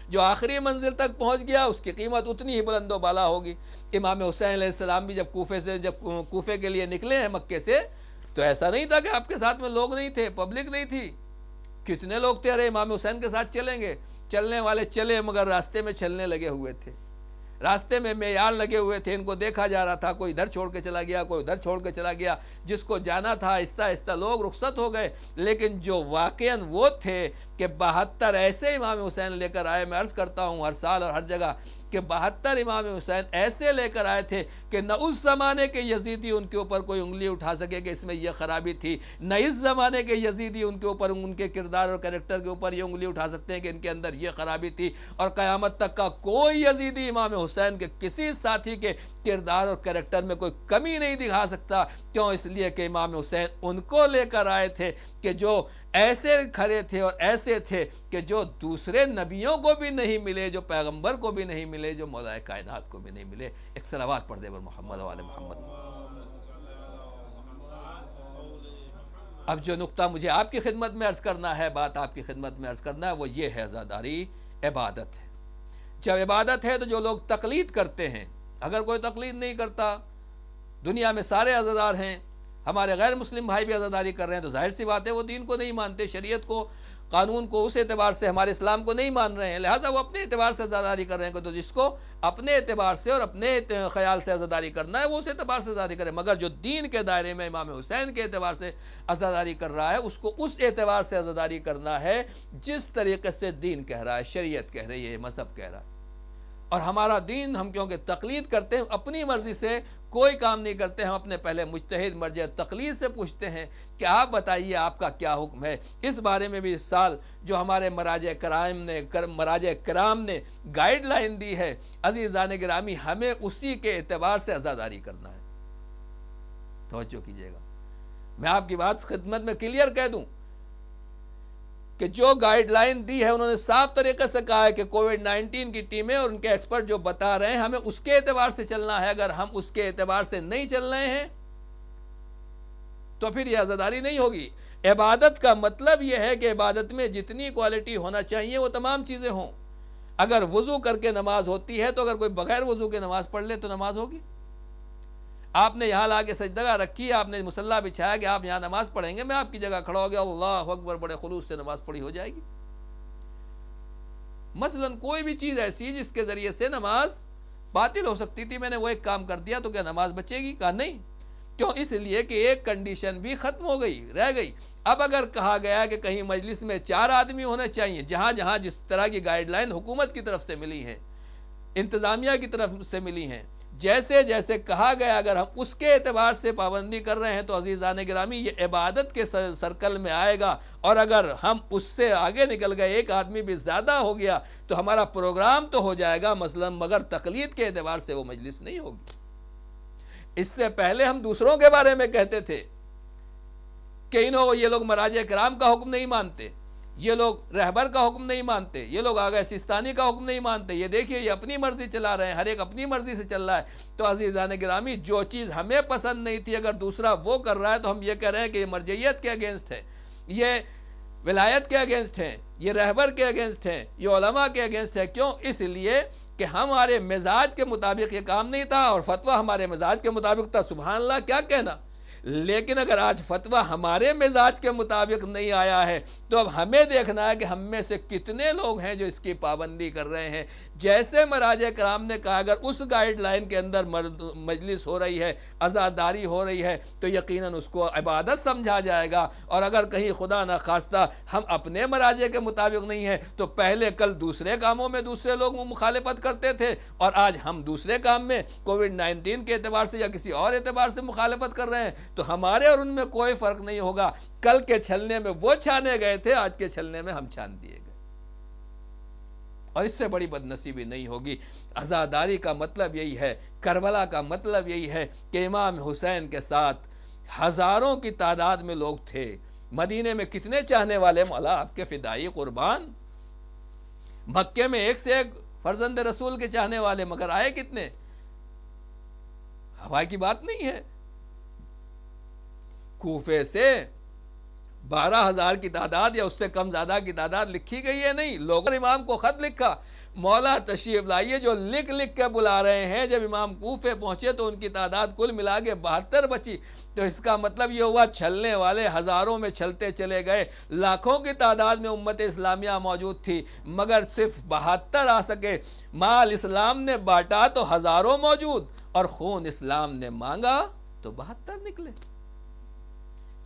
جو آخری منزل تک پہنچ گیا اس کی قیمت اتنی ہی بلند و بالا ہوگی۔ امام حسین علیہ السلام بھی جب کوفے کے لیے نکلے ہیں مکے سے، تو ایسا نہیں تھا کہ آپ کے ساتھ میں لوگ نہیں تھے، پبلک نہیں تھی۔ کتنے لوگ تھے، ارے امام حسین کے ساتھ چلیں گے، چلنے والے چلے، مگر راستے میں چھلنے لگے ہوئے تھے، راستے میں معیار لگے ہوئے تھے، ان کو دیکھا جا رہا تھا، کوئی ادھر چھوڑ کے چلا گیا، کوئی ادھر چھوڑ کے چلا گیا، جس کو جانا تھا آہستہ آہستہ لوگ رخصت ہو گئے۔ لیکن جو واقعاً وہ تھے کہ 72 ایسے امام حسین لے کر آئے، میں عرض کرتا ہوں ہر سال اور ہر جگہ کہ 72 امام حسین ایسے لے کر آئے تھے کہ نہ اس زمانے کے یزیدی ان کے اوپر کوئی انگلی اٹھا سکے کہ اس میں یہ خرابی تھی، نہ اس زمانے کے یزیدی ان کے اوپر، ان کے کردار اور کریکٹر کے اوپر یہ انگلی اٹھا سکتے ہیں کہ ان کے اندر یہ خرابی تھی، اور قیامت تک کا کوئی یزیدی امام حسین کے کسی ساتھی کے کردار اور کریکٹر میں کوئی کمی نہیں دکھا سکتا۔ کیوں؟ اس لیے کہ امام حسین ان کو لے کر آئے تھے کہ جو ایسے کھڑے تھے اور ایسے تھے کہ جو دوسرے نبیوں کو بھی نہیں ملے، جو پیغمبر کو بھی نہیں ملے، جو مولا کائنات کو بھی نہیں ملے۔ ایک صلوات پڑھ دے بر محمد و آل محمد۔ اب جو نقطہ مجھے آپ کی خدمت میں عرض کرنا ہے، بات آپ کی خدمت میں عرض کرنا ہے، وہ یہ ہے عزاداری عبادت ہے۔ جب عبادت ہے تو جو لوگ تقلید کرتے ہیں، اگر کوئی تقلید نہیں کرتا، دنیا میں سارے عزادار ہیں، ہمارے غیر مسلم بھائی بھی عزاداری کر رہے ہیں، تو ظاہر سی بات ہے وہ دین کو نہیں مانتے، شریعت کو، قانون کو، اس اعتبار سے ہمارے اسلام کو نہیں مان رہے ہیں، لہٰذا وہ اپنے اعتبار سے عزاداری کر رہے ہیں۔ تو جس کو اپنے اعتبار سے اور اپنے خیال سے عزاداری کرنا ہے وہ اس اعتبار سے عزاداری کرے، مگر جو دین کے دائرے میں امام حسین کے اعتبار سے عزاداری کر رہا ہے اس کو اس اعتبار سے عزاداری کرنا ہے جس طریقے سے دین کہہ رہا ہے، شریعت کہہ رہی ہے، مذہب کہہ رہا ہے۔ اور ہمارا دین، ہم کیونکہ تقلید کرتے ہیں، اپنی مرضی سے کوئی کام نہیں کرتے، ہم اپنے پہلے مجتہد مرجع تقلید سے پوچھتے ہیں کہ آپ بتائیے آپ کا کیا حکم ہے۔ اس بارے میں بھی اس سال جو ہمارے مراجع کرام نے گائیڈ لائن دی ہے، عزیزان گرامی، ہمیں اسی کے اعتبار سے عزاداری کرنا ہے۔ توجہ کیجیے گا، میں آپ کی بات خدمت میں کلیئر کہہ دوں کہ جو گائیڈ لائن دی ہے انہوں نے صاف طریقے سے کہا ہے کہ کووڈ-19 کی ٹیمیں اور ان کے ایکسپرٹ جو بتا رہے ہیں ہمیں اس کے اعتبار سے چلنا ہے۔ اگر ہم اس کے اعتبار سے نہیں چل رہے ہیں تو پھر یہ عزاداری نہیں ہوگی۔ عبادت کا مطلب یہ ہے کہ عبادت میں جتنی کوالٹی ہونا چاہیے وہ تمام چیزیں ہوں۔ اگر وضو کر کے نماز ہوتی ہے تو اگر کوئی بغیر وضو کے نماز پڑھ لے تو نماز ہوگی؟ آپ نے یہاں لا کے سجدہ رکھی، آپ نے مصلی بچھایا کہ آپ یہاں نماز پڑھیں گے، میں آپ کی جگہ کھڑا ہو گیا، اللہ اکبر، بڑے خلوص سے نماز پڑھی ہو جائے گی؟ مثلا کوئی بھی چیز ایسی جس کے ذریعے سے نماز باطل ہو سکتی تھی، میں نے وہ ایک کام کر دیا تو کیا نماز بچے گی؟ کہا نہیں۔ کیوں؟ اس لیے کہ ایک کنڈیشن بھی ختم ہو گئی، رہ گئی۔ اب اگر کہا گیا کہ کہیں مجلس میں 4 آدمی ہونے چاہیے، جہاں جہاں جس طرح کی گائیڈ لائن حکومت کی طرف سے ملی ہے، انتظامیہ کی طرف سے ملی ہیں، جیسے جیسے کہا گیا اگر ہم اس کے اعتبار سے پابندی کر رہے ہیں تو عزیزان گرامی یہ عبادت کے سرکل میں آئے گا، اور اگر ہم اس سے آگے نکل گئے، ایک آدمی بھی زیادہ ہو گیا تو ہمارا پروگرام تو ہو جائے گا مثلا، مگر تقلید کے اعتبار سے وہ مجلس نہیں ہوگی۔ اس سے پہلے ہم دوسروں کے بارے میں کہتے تھے کہ یہ لوگ مراجع کرام کا حکم نہیں مانتے، یہ لوگ رہبر کا حکم نہیں مانتے، یہ لوگ آگے سستانی کا حکم نہیں مانتے، یہ دیکھیے یہ اپنی مرضی چلا رہے ہیں، ہر ایک اپنی مرضی سے چل رہا ہے۔ تو عزیزان گرامی جو چیز ہمیں پسند نہیں تھی اگر دوسرا وہ کر رہا ہے تو ہم یہ کہہ رہے ہیں کہ یہ مرجعیت کے اگینسٹ ہے، یہ ولایت کے اگینسٹ ہیں، یہ رہبر کے اگینسٹ ہیں، یہ علماء کے اگینسٹ ہے۔ کیوں؟ اس لیے کہ ہمارے مزاج کے مطابق یہ کام نہیں تھا، اور فتویٰ ہمارے مزاج کے مطابق تھا۔ سبحان اللہ، کیا کہنا! لیکن اگر آج فتویٰ ہمارے مزاج کے مطابق نہیں آیا ہے تو اب ہمیں دیکھنا ہے کہ ہم میں سے کتنے لوگ ہیں جو اس کی پابندی کر رہے ہیں۔ جیسے مراجع کرام نے کہا اگر اس گائیڈ لائن کے اندر مجلس ہو رہی ہے، عزاداری ہو رہی ہے، تو یقیناً اس کو عبادت سمجھا جائے گا۔ اور اگر کہیں خدا نخواستہ ہم اپنے مراجع کے مطابق نہیں ہیں تو پہلے کل دوسرے کاموں میں دوسرے لوگ مخالفت کرتے تھے، اور آج ہم دوسرے کام میں کووڈ-19 کے اعتبار سے یا کسی اور اعتبار سے مخالفت کر رہے ہیں، تو ہمارے اور ان میں کوئی فرق نہیں ہوگا۔ کل کے چھلنے میں وہ چھانے گئے تھے، آج کے چھلنے میں ہم چھان دیے گئے، اور اس سے بڑی بدنصیبی نہیں ہوگی۔ عزاداری کا مطلب یہی ہے، کربلا کا مطلب یہی ہے کہ امام حسین کے ساتھ ہزاروں کی تعداد میں لوگ تھے۔ مدینے میں کتنے چاہنے والے، مولا آپ کے فدائی قربان! مکے میں ایک سے ایک فرزند رسول کے چاہنے والے، مگر آئے کتنے؟ ہوائی کی بات نہیں ہے۔ کوفے سے 12,000 کی تعداد یا اس سے کم زیادہ کی تعداد لکھی گئی ہے، نہیں، لوگوں نے امام کو خط لکھا، مولا تشریف لائیے، جو لکھ لکھ کے بلا رہے ہیں۔ جب امام کوفے پہنچے تو ان کی تعداد کل ملا کے 72 بچی۔ تو اس کا مطلب یہ ہوا چھلنے والے ہزاروں میں چھلتے چلے گئے، لاکھوں کی تعداد میں امت اسلامیہ موجود تھی، مگر صرف 72 آ سکے۔ مال اسلام نے بانٹا تو ہزاروں موجود، اور خون اسلام نے مانگا تو 72 نکلے۔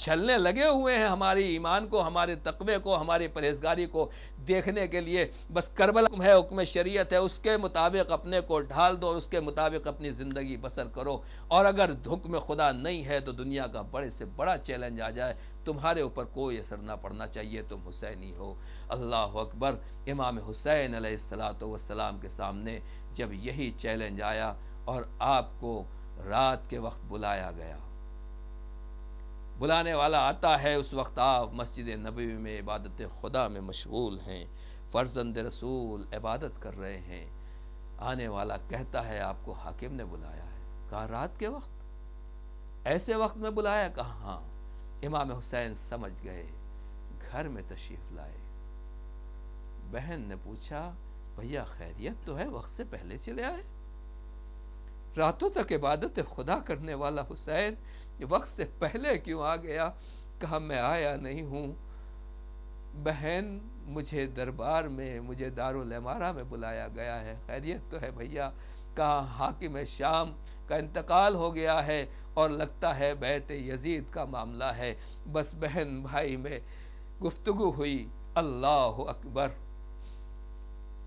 چھلنے لگے ہوئے ہیں ہماری ایمان کو، ہمارے تقوی کو، ہماری پرہیزگاری کو دیکھنے کے لیے۔ بس کربلا ہے، حکم شریعت ہے، اس کے مطابق اپنے کو ڈھال دو اور اس کے مطابق اپنی زندگی بسر کرو۔ اور اگر حکم خدا نہیں ہے تو دنیا کا بڑے سے بڑا چیلنج آ جائے، تمہارے اوپر کوئی اثر نہ پڑنا چاہیے، تم حسینی ہو۔ اللہ اکبر! امام حسین علیہ السلام کے سامنے جب یہی چیلنج آیا اور آپ کو رات کے وقت بلایا گیا، بلانے والا آتا ہے، اس وقت آپ مسجد نبوی میں عبادت خدا میں مشغول ہیں، فرزند رسول عبادت کر رہے ہیں۔ آنے والا کہتا ہے آپ کو حاکم نے بلایا ہے۔ کہا رات کے وقت؟ ایسے وقت میں بلایا؟ کہا ہاں۔ امام حسین سمجھ گئے، گھر میں تشریف لائے۔ بہن نے پوچھا بھیا خیریت تو ہے، وقت سے پہلے چلے آئے؟ راتوں تک عبادت خدا کرنے والا حسین وقت سے پہلے کیوں آ گیا؟ کہا میں آیا نہیں ہوں بہن، مجھے دربار میں، مجھے دارالعمارہ میں بلایا گیا ہے۔ خیریت تو ہے بھیا؟ کہا حاکم شام کا انتقال ہو گیا ہے اور لگتا ہے بیعت یزید کا معاملہ ہے۔ بس بہن بھائی میں گفتگو ہوئی۔ اللہ اکبر!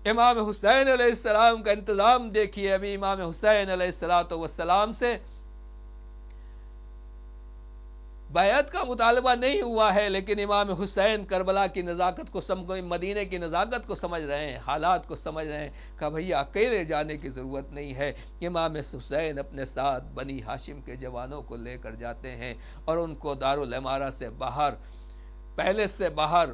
امام حسین علیہ السلام کا انتظام دیکھیے۔ ابھی امام حسین علیہ السلام سے بیعت کا مطالبہ نہیں ہوا ہے، لیکن امام حسین کربلا کی نزاکت کو مدینے کی نزاکت کو سمجھ رہے ہیں، حالات کو سمجھ رہے ہیں۔ کہ بھیا اکیلے جانے کی ضرورت نہیں ہے۔ امام حسین اپنے ساتھ بنی ہاشم کے جوانوں کو لے کر جاتے ہیں اور ان کو دارالعمارہ سے باہر، پیلس سے باہر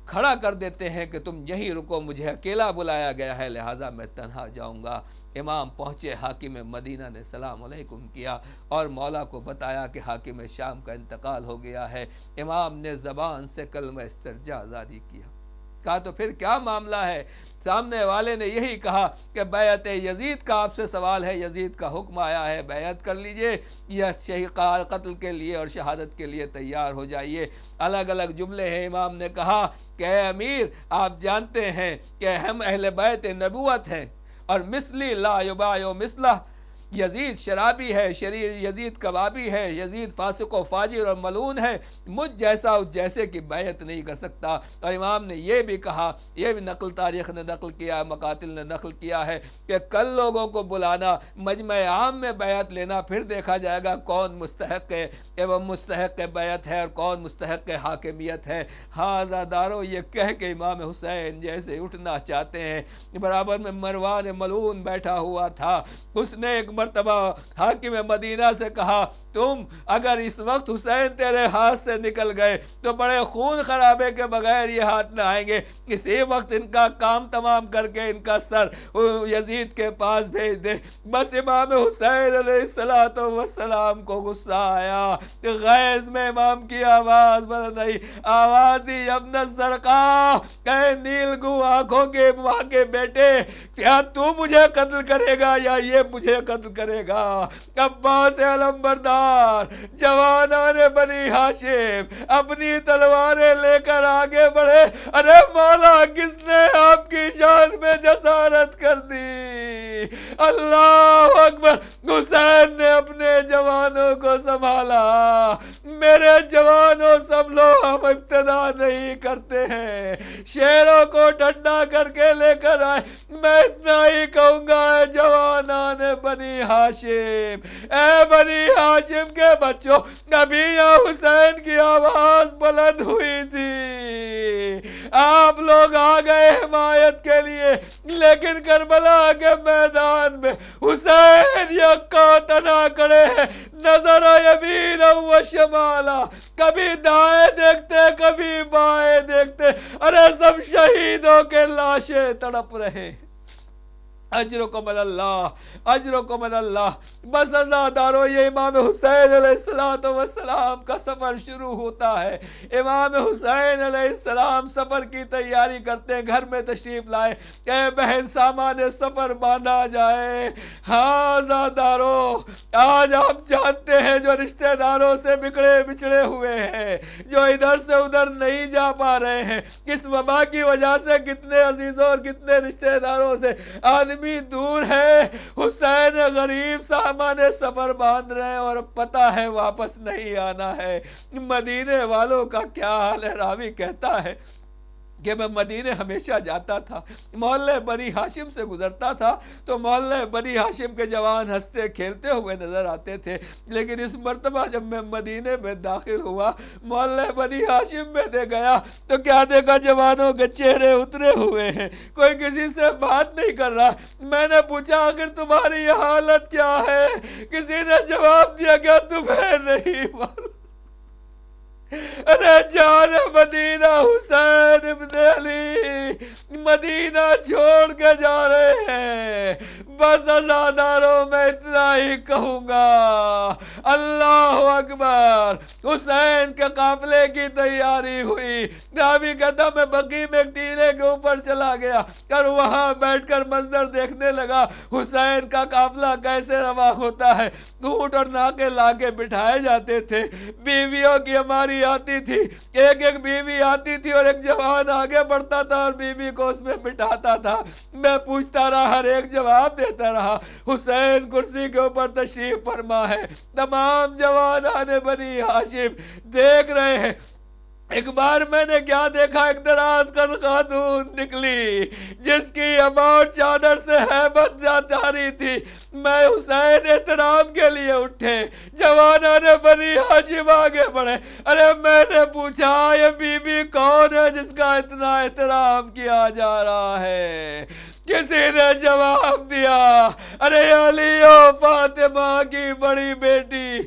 کھڑا کر دیتے ہیں کہ تم یہیں رکو، مجھے اکیلا بلایا گیا ہے، لہٰذا میں تنہا جاؤں گا۔ امام پہنچے، حاکم مدینہ نے سلام علیکم کیا اور مولا کو بتایا کہ حاکم شام کا انتقال ہو گیا ہے۔ امام نے زبان سے کلمہ استرجاع آزادی کیا۔ کہا تو پھر کیا معاملہ ہے؟ سامنے والے نے یہی کہا کہ بیعت یزید کا آپ سے سوال ہے، یزید کا حکم آیا ہے، بیعت کر لیجئے یا قتل کے لیے اور شہادت کے لیے تیار ہو جائیے۔ الگ الگ جملے ہیں۔ امام نے کہا کہ اے امیر، آپ جانتے ہیں کہ ہم اہل بیت نبوت ہیں، اور مثلی لا یبایع مثلہ، یزید شرابی ہے، یزید کبابی ہے، یزید فاسق و فاجر اور ملعون ہے، مجھ جیسا اس جیسے کی بیعت نہیں کر سکتا۔ اور امام نے یہ بھی کہا، یہ بھی تاریخ نے نقل کیا، مقاتل نے نقل کیا ہے کہ کل لوگوں کو بلانا، مجمع عام میں بیعت لینا، پھر دیکھا جائے گا کون مستحق بیعت ہے اور کون مستحق حاکمیت ہے۔ ہاذا دارو، یہ کہہ کے امام حسین جیسے اٹھنا چاہتے ہیں، برابر میں مروان ملعون بیٹھا ہوا تھا۔ اس نے ایک مرتبہ حاکم مدینہ سے کہا، تم اگر اس وقت حسین تیرے ہاتھ سے نکل گئے تو بڑے خون خرابے کے بغیر یہ ہاتھ نہ آئیں گے، اسی وقت ان کا کام تمام کر کے ان کا سر یزید کے پاس بھیج دے۔ بس امام حسین علیہ السلام کو غصہ آیا، غیظ میں امام کی آواز بلند آئی، آواز دی، ابن الزرقاء، اے نیل گو آنکھوں کے ماں کے بیٹے، کیا تو مجھے قتل کرے گا یا یہ مجھے قتل کرے گا؟ عباس علمبردار، جوانان بنی ہاشم اپنی تلواریں لے کر آگے بڑھے۔ ارے مولا، کس نے آپ کی شان میں جسارت کر دی؟ اللہ اکبر! حسین نے اپنے جوانوں کو سنبھالا۔ میرے جوانوں سب لوگ، ہم ابتدا نہیں کرتے ہیں، شیروں کو ٹھنڈا کر کے لے کر آئے۔ میں اتنا ہی کہوں گا، اے جوانان بنی ہاشم، اے بنی ہاشم کے بچوں، ابھی یہاں حسین کی آواز بلند ہوئی تھی، آپ لوگ آ گئے حمایت کے لیے، لیکن کربلا کے میدان میں حسین یکا تنا کھڑے ہیں، نظر یمین و شمالا، کبھی دائیں دیکھتے کبھی بائیں دیکھتے، ارے سب شہیدوں کے لاشیں تڑپ رہے۔ اجرکم اللہ، اجرکم اللہ۔ بس عزادارو، یہ امام حسین علیہ السلام کا سفر شروع ہوتا ہے۔ امام حسین علیہ السلام سفر کی تیاری کرتے ہیں، گھر میں تشریف لائے، اے بہن سامان سفر باندھا جائے۔ ہاں عزادارو، آج آپ جانتے ہیں جو رشتہ داروں سے بچھڑے ہوئے ہیں، جو ادھر سے ادھر نہیں جا پا رہے ہیں، اس وبا کی وجہ سے کتنے عزیزوں اور کتنے رشتہ داروں سے آدمی دور ہے۔ حسین غریب سامان سفر باندھ رہے ہیں اور پتہ ہے واپس نہیں آنا ہے۔ مدینے والوں کا کیا حال ہے؟ راوی کہتا ہے کہ میں مدینے ہمیشہ جاتا تھا، محلے بنی ہاشم سے گزرتا تھا تو محلے بنی ہاشم کے جوان ہنستے کھیلتے ہوئے نظر آتے تھے، لیکن اس مرتبہ جب میں مدینے میں داخل ہوا، محلے بنی ہاشم میں دے گیا تو کیا دیکھا، جوانوں کے چہرے اترے ہوئے ہیں، کوئی کسی سے بات نہیں کر رہا۔ میں نے پوچھا، آخر تمہاری یہ حالت کیا ہے؟ کسی نے جواب دیا، کیا تمہیں نہیں معلوم؟ ارے جان مدینہ حسین ابن علی مدینہ چھوڑ کے جا رہے ہیں۔ بس عزاداروں، میں اتنا ہی کہوں گا، اللہ اکبر۔ حسین کے قافلے کی تیاری ہوئی، راوی کہتا میں بقی میں ایک ٹیلے کے اوپر چلا گیا اور وہاں بیٹھ کر منظر دیکھنے لگا، حسین کا قافلہ کیسے رواں ہوتا ہے۔ اونٹ اور ناکے لا کے بٹھائے جاتے تھے، بیویوں کی ہماری آتی تھی، ایک ایک بیوی آتی تھی اور ایک جوان آگے بڑھتا تھا اور بیوی کو اس میں بٹھاتا تھا۔ میں پوچھتا رہا، ہر ایک جواب دیتا رہا۔ حسین کرسی کے اوپر تشریف فرما ہے، تمام جوانان بنی ہاشم دیکھ رہے ہیں۔ ایک بار میں نے کیا دیکھا، ایک دراز قد خاتون نکلی جس کی عبا چادر سے ہیبت جاری تھی۔ میں حسین احترام کے لیے اٹھے، جوانان بنی ہاشم آگے بڑھے۔ ارے میں نے پوچھا، یہ بی بی کون ہے جس کا اتنا احترام کیا جا رہا ہے؟ کسی نے جواب دیا، ارے علی و فاطمہ کی بڑی بیٹی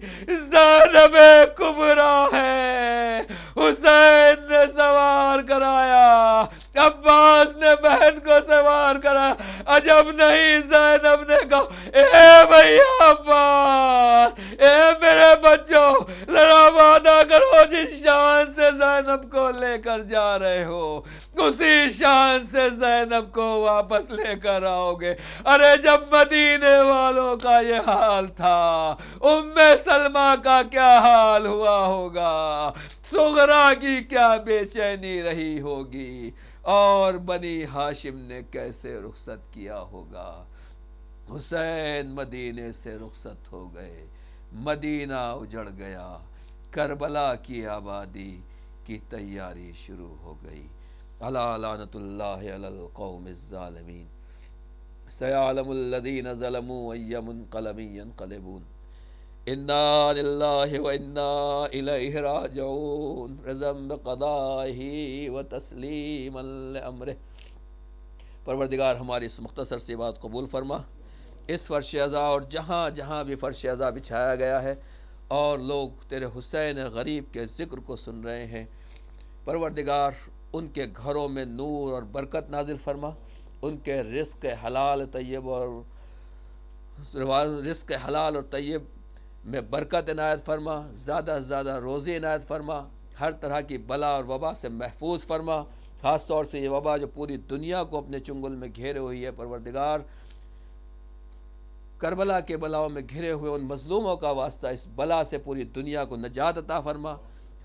زینب کبریٰ ہے۔ حسین نے سوار کرایا، عباس نے بہن کو سوار کرایا۔ عجب نہیں، زینب نے کہا، اے بھیا عباس، اے میرے بچوں، ذرا وعدہ کرو جس شان سے زینب کو لے کر جا رہے ہو اسی شان سے زینب کو واپس لے کر آؤ گے۔ ارے جب مدینے والوں کا یہ حال تھا، ام سلمہ کا کیا حال ہوا ہوگا، صغرا کی کیا بے چینی رہی ہوگی، اور بنی ہاشم نے کیسے رخصت کیا ہوگا۔ حسین مدینے سے رخصت ہو گئے، مدینہ اجڑ گیا، کربلا کی آبادی کی تیاری شروع ہو گئی۔ الا لعنت اللہ علی القوم الظالمین، سیعلم الذین ظلموا ای منقلب ینقلبون، انا للہ و انا الیہ راجعون، رضا بقضائہ و تسلیما لامرہ۔ پروردگار ہماری اس مختصر سی بات قبول فرما، اس فرش عزا اور جہاں جہاں بھی فرش عزا بچھایا گیا ہے اور لوگ تیرے حسین غریب کے ذکر کو سن رہے ہیں، پروردگار ان کے گھروں میں نور اور برکت نازل فرما، ان کے رزق حلال طیب اور میں برکت عنایت فرما، زیادہ سے زیادہ روزی عنایت فرما، ہر طرح کی بلا اور وبا سے محفوظ فرما، خاص طور سے یہ وبا جو پوری دنیا کو اپنے چنگل میں گھیرے ہوئی ہے، پروردگار کربلا کے بلاؤں میں گھرے ہوئے ان مظلوموں کا واسطہ اس بلا سے پوری دنیا کو نجات عطا فرما،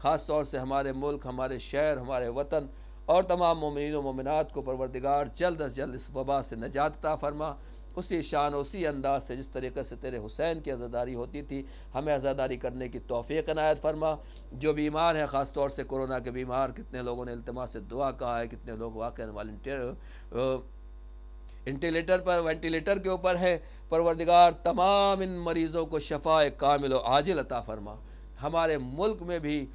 خاص طور سے ہمارے ملک، ہمارے شہر، ہمارے وطن اور تمام مومنین و مومنات کو پروردگار جلد از جلد اس وبا سے نجات عطا فرما، اسی شان اسی انداز سے جس طریقے سے تیرے حسین کی عزاداری ہوتی تھی ہمیں عزاداری کرنے کی توفیق عنایت فرما۔ جو بیمار ہیں، خاص طور سے کورونا کے بیمار، کتنے لوگوں نے التماس سے دعا کہا ہے، کتنے لوگ واقعا وینٹیلیٹر کے اوپر ہے، پروردگار تمام ان مریضوں کو شفاء کامل و عاجل عطا فرما۔ ہمارے ملک میں بھی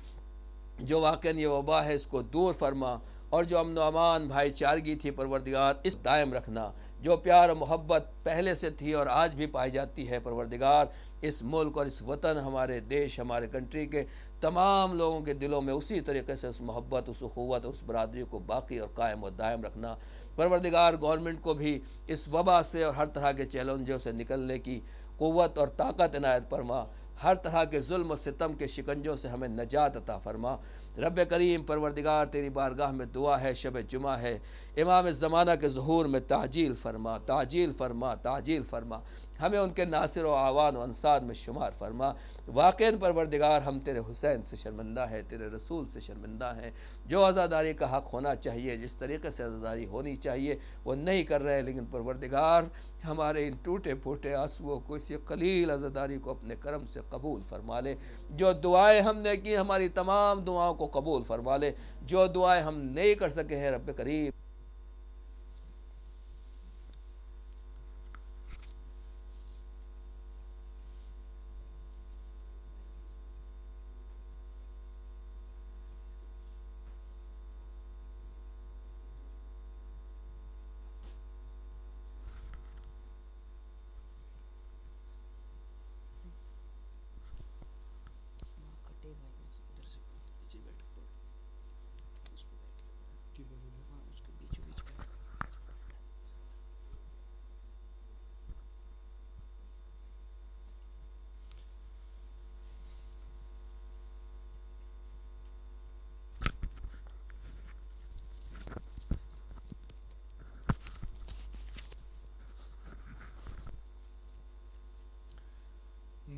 جو واقعا یہ وبا ہے اس کو دور فرما، اور جو امن و امان بھائی چارگی تھی پروردگار اس دائم رکھنا، جو پیار و محبت پہلے سے تھی اور آج بھی پائی جاتی ہے پروردگار اس ملک اور اس وطن، ہمارے دیش، ہمارے کنٹری کے تمام لوگوں کے دلوں میں اسی طریقے سے اس محبت، اس اخوت، اس برادری کو باقی اور قائم و دائم رکھنا۔ پروردگار گورنمنٹ کو بھی اس وبا سے اور ہر طرح کے چیلنجوں سے نکلنے کی قوت اور طاقت عنایت فرما، ہر طرح کے ظلم و ستم کے شکنجوں سے ہمیں نجات عطا فرما۔ رب کریم پروردگار تیری بارگاہ میں دعا ہے، شب جمعہ ہے، امام زمانہ کے ظہور میں تعجیل فرما، تعجیل فرما، تعجیل فرما، ہمیں ان کے ناصر و اعوان و انصار میں شمار فرما۔ واقعاً پروردگار ہم تیرے حسین سے شرمندہ ہیں، تیرے رسول سے شرمندہ ہیں، جو عزاداری کا حق ہونا چاہیے، جس طریقے سے عزاداری ہونی چاہیے وہ نہیں کر رہے، لیکن پروردگار ہمارے ان ٹوٹے پھوٹے آنسوؤں کو، اسی قلیل عزاداری کو اپنے کرم سے قبول فرما لے، جو دعائیں ہم نے کی ہماری تمام دعاؤں کو قبول فرما لے، جو دعائیں ہم نہیں کر سکے ہیں رب کریم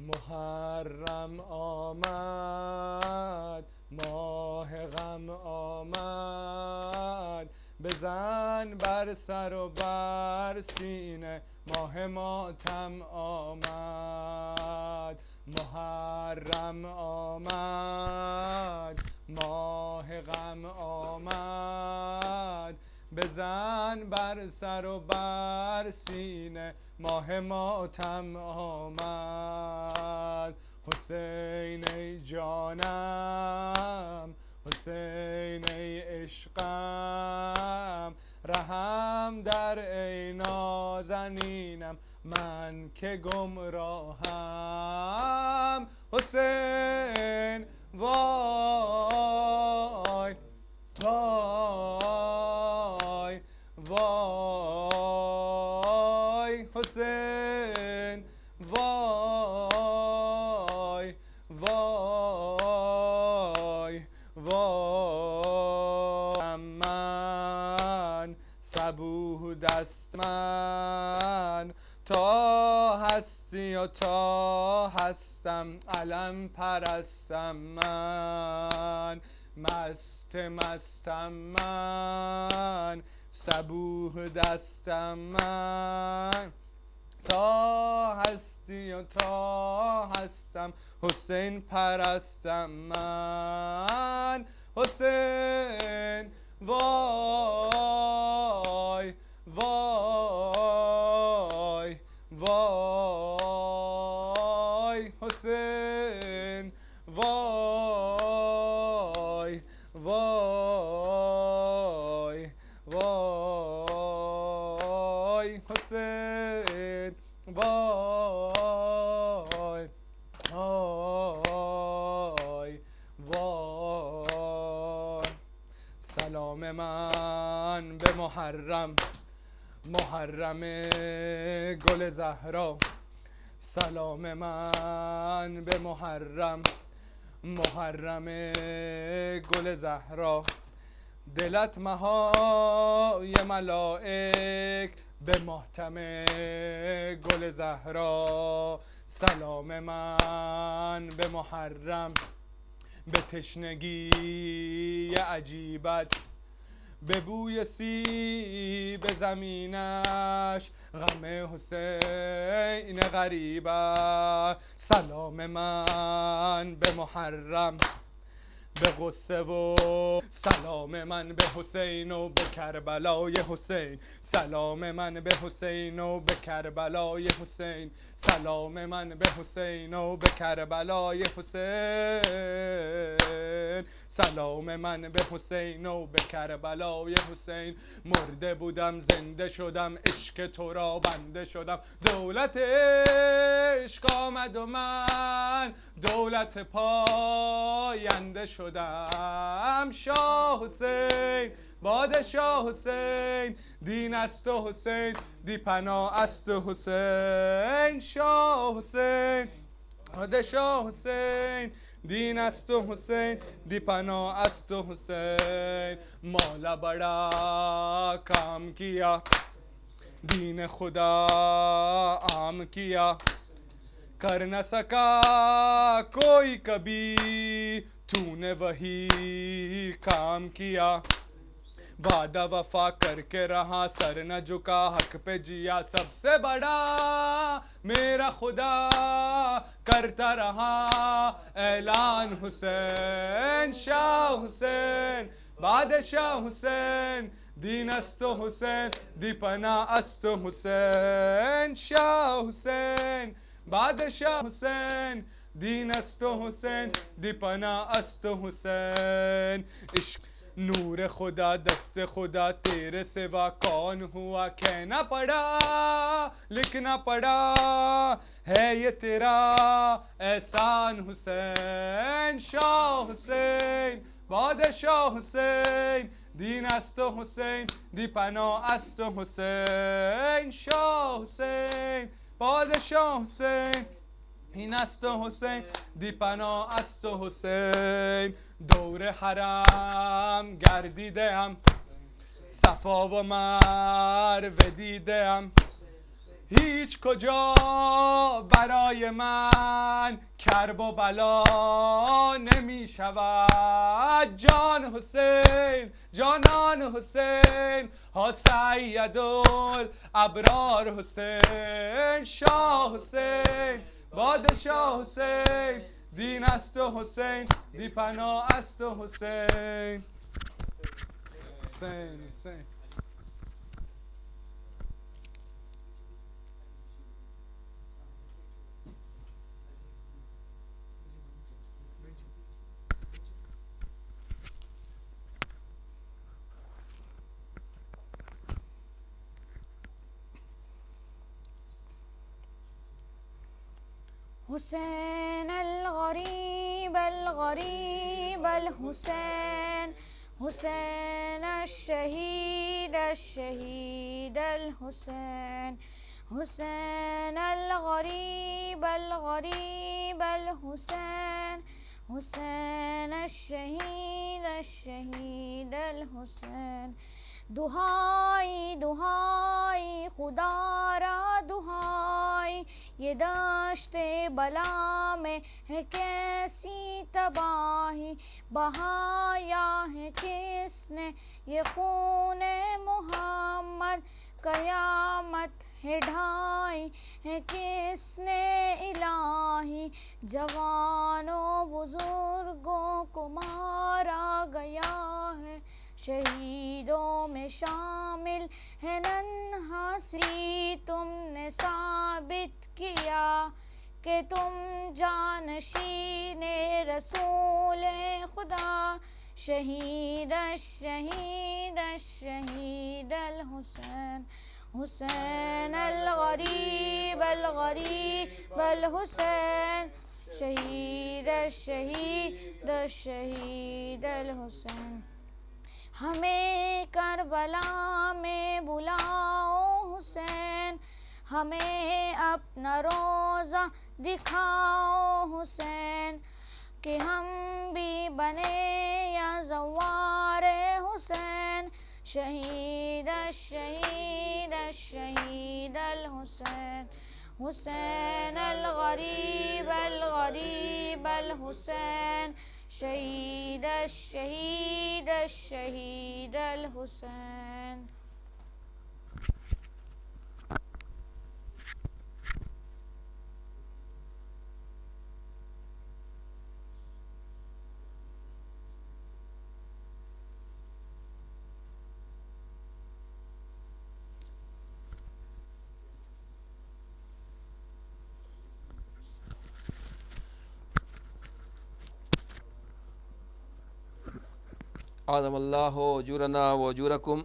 محرم آمد، ماه غم آمد، بزن بر سر و بر سینه، ماه ماتم آمد. محرم آمد، ماه غم آمد، بزن بر سر و بر سینه، ماه ماتم آمد. حسین ای جانم، حسین ای عشقم، رحم در ای نازنینم، من که گمراهم. حسین وای وای وای، حسین وای وای وای. من صبوح دست من تا هستی و تا هستم، علم پرستم من، مستم من، صبوح دستم من تا هستی و تا هستم حسین پرستم من. حسین وای وای وای حسین وای وای وای حسین وای وای وای. سلام من به محرم، محرم گل زهرا. سلام من به محرم، محرم گل زهرا. دلت مهای ملائک به محتم گل زهرا. سلام من به محرم، به تشنگی عجیبت، به بوی سیب زمینش، غم حسین غریبت. سلام من به محرم، به غصه و سلام من به حسین و به کربلای حسین. سلام من به حسین و به کربلای حسین. سلام من به حسین و به کربلای حسین. سلام من به حسین و به کربلای حسین. مرده بودم زنده شدم، عشق تو را بنده شدم. دولت عشق آمد و من دولت پاینده شدم. شاه حسین پادشاه حسین، دین است و حسین دی پناه است و حسین. شاه حسین پادشاه حسین، دین است و حسین دی پناه است و حسین. مولا بڑا کام کیا، دین خدا عام کیا. کر نہ سکا کوئی کبھی، تو نے وہی کام کیا. وعدہ وفا کر کے رہا، سر نہ جھکا، حق پہ جیا. سب سے بڑا میرا خدا کرتا رہا اعلان حسین. شاہ حسین بادشاہ حسین، دین است و حسین دی پناہ است و حسین. شاہ حسین بادشاہ حسین، دین است و حسین دی پناہ است و حسین. عشق نور خدا دست خدا تیرے سوا کون ہوا، کہنا پڑا لکھنا پڑا ہے یہ تیرا احسان حسین. شاہ حسین بادشاہ حسین، دین است و حسین دی پناہ است و حسین. شاہ حسین پادشاه حسین، این است و حسین دی پناه است و حسین. دور حرم گردیدم، صفا و مروه دیدم. هیچ کجا برای من کرب و بلا نمی شود. جان حسین جانان حسین، ها سید الابرار حسین. شاه حسین پادشاه حسین، دین است و حسین دی پناه است و حسین. حسین حسین حسین الغریب الغریب الحسین، حسین الشہید الشہید الحسین. حسین الغریب الغریب الحسین، حسین الشہید الشہید الحسین. دہائی دہائی خدا را دہائی، یہ دشت بلا میں ہے کیسی تباہی. بہایا ہے کس نے یہ خون محمد، بعد قیامت ہے ڈھائی ہے کس نے الہی، جوانوں بزرگوں کو مارا گیا ہے، شہیدوں میں شامل ہے ننھا سی، تم نے ثابت کیا کہ تم جانشین رسول خدا، شہید الشہید الشہید الحسین، حسین الغریب الغریب الحسین، شہید الشہید الشہید الحسین، ہمیں کربلا میں بلاؤ حسین، ہمیں اپنا روضہ دکھاؤ حسین، کہ ہم بھی بنے یا زوار حسین، شہید الشہید الشہید الحسین، حسین الغریب الغریب الحسین، شہید الشہید الشہید الحسین۔ اعظم اللہ اجورنا و اجورکم۔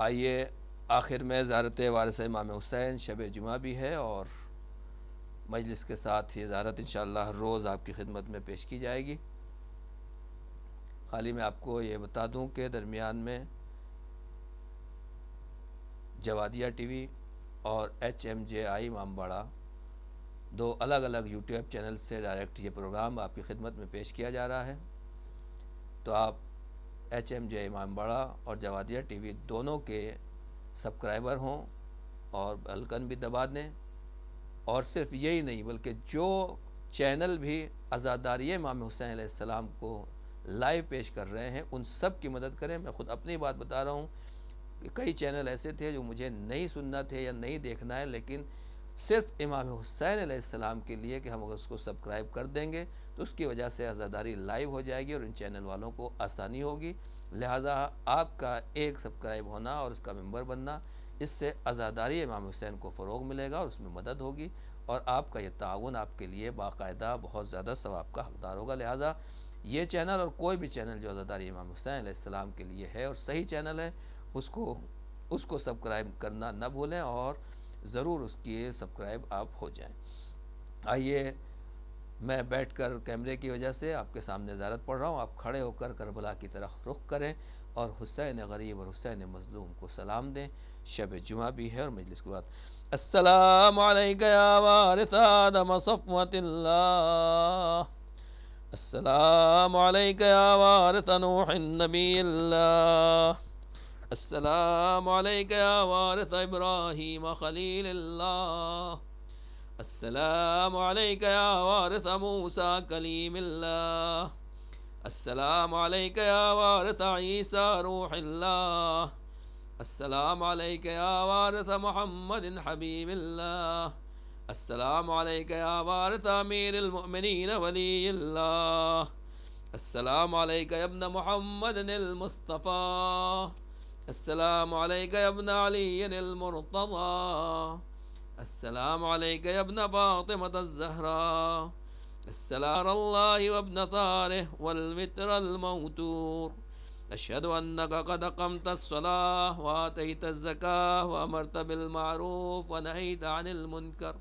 آئیے آخر میں زیارت وارث امام حسین شب جمعہ بھی ہے، اور مجلس کے ساتھ یہ زیارت انشاءاللہ ہر روز آپ کی خدمت میں پیش کی جائے گی۔ خالی میں آپ کو یہ بتا دوں کہ درمیان میں جوادیہ ٹی وی اور HMJI امام باڑہ دو الگ الگ یوٹیوب چینل سے ڈائریکٹ یہ پروگرام آپ کی خدمت میں پیش کیا جا رہا ہے، تو آپ HMJI امام باڑہ اور جوادیہ ٹی وی دونوں کے سبسکرائبر ہوں اور بیلکن بھی دبا دیں، اور صرف یہی نہیں بلکہ جو چینل بھی عزاداری امام حسین علیہ السلام کو لائیو پیش کر رہے ہیں ان سب کی مدد کریں۔ میں خود اپنی بات بتا رہا ہوں کہ کئی چینل ایسے تھے جو مجھے نہیں سننا تھے یا نہیں دیکھنا ہے، لیکن صرف امام حسین علیہ السلام کے لیے کہ ہم اگر اس کو سبسکرائب کر دیں گے تو اس کی وجہ سے عزاداری لائیو ہو جائے گی اور ان چینل والوں کو آسانی ہوگی، لہٰذا آپ کا ایک سبسکرائب ہونا اور اس کا ممبر بننا، اس سے عزاداری امام حسین کو فروغ ملے گا اور اس میں مدد ہوگی، اور آپ کا یہ تعاون آپ کے لیے باقاعدہ بہت زیادہ ثواب کا حقدار ہوگا۔ لہٰذا یہ چینل اور کوئی بھی چینل جو عزاداری امام حسین علیہ السلام کے لیے ہے اور صحیح چینل ہے اس کو سبسکرائب کرنا نہ بھولیں، اور ضرور اس کی سبسکرائب آپ ہو جائیں۔ آئیے میں بیٹھ کر کیمرے کی وجہ سے آپ کے سامنے زیارت پڑھ رہا ہوں، آپ کھڑے ہو کر کربلا کی طرف رخ کریں اور حسین غریب اور حسین مظلوم کو سلام دیں۔ شب جمعہ بھی ہے اور مجلس کے بعد السلام علیک یا وارث آدم صفوۃ اللہ، السلام علیک یا وارث نوح نبی اللہ، السلام علیک یا وارث ابراہیم خلیل اللہ، السلام علیک یا وارث موسیٰ کلیم اللہ، السلام علیک یا وارث عیسیٰ روح اللہ، السلام علیک یا وارث محمد حبیب اللہ، السلام علیک یا وارث امیر المؤمنین ولی اللہ، السلام علیک یا ابن محمد المصطفیٰ، السلام علیک یا ابن علی المرتضی، السلام علیک یا ابن فاطمة الزہراء، السلام اللہ وابن ثارہ والوتر الموتور، اشہد انک قد اقمت الصلاة وآتیت الزکاة وامرت بالمعروف ونہیت عن المنکر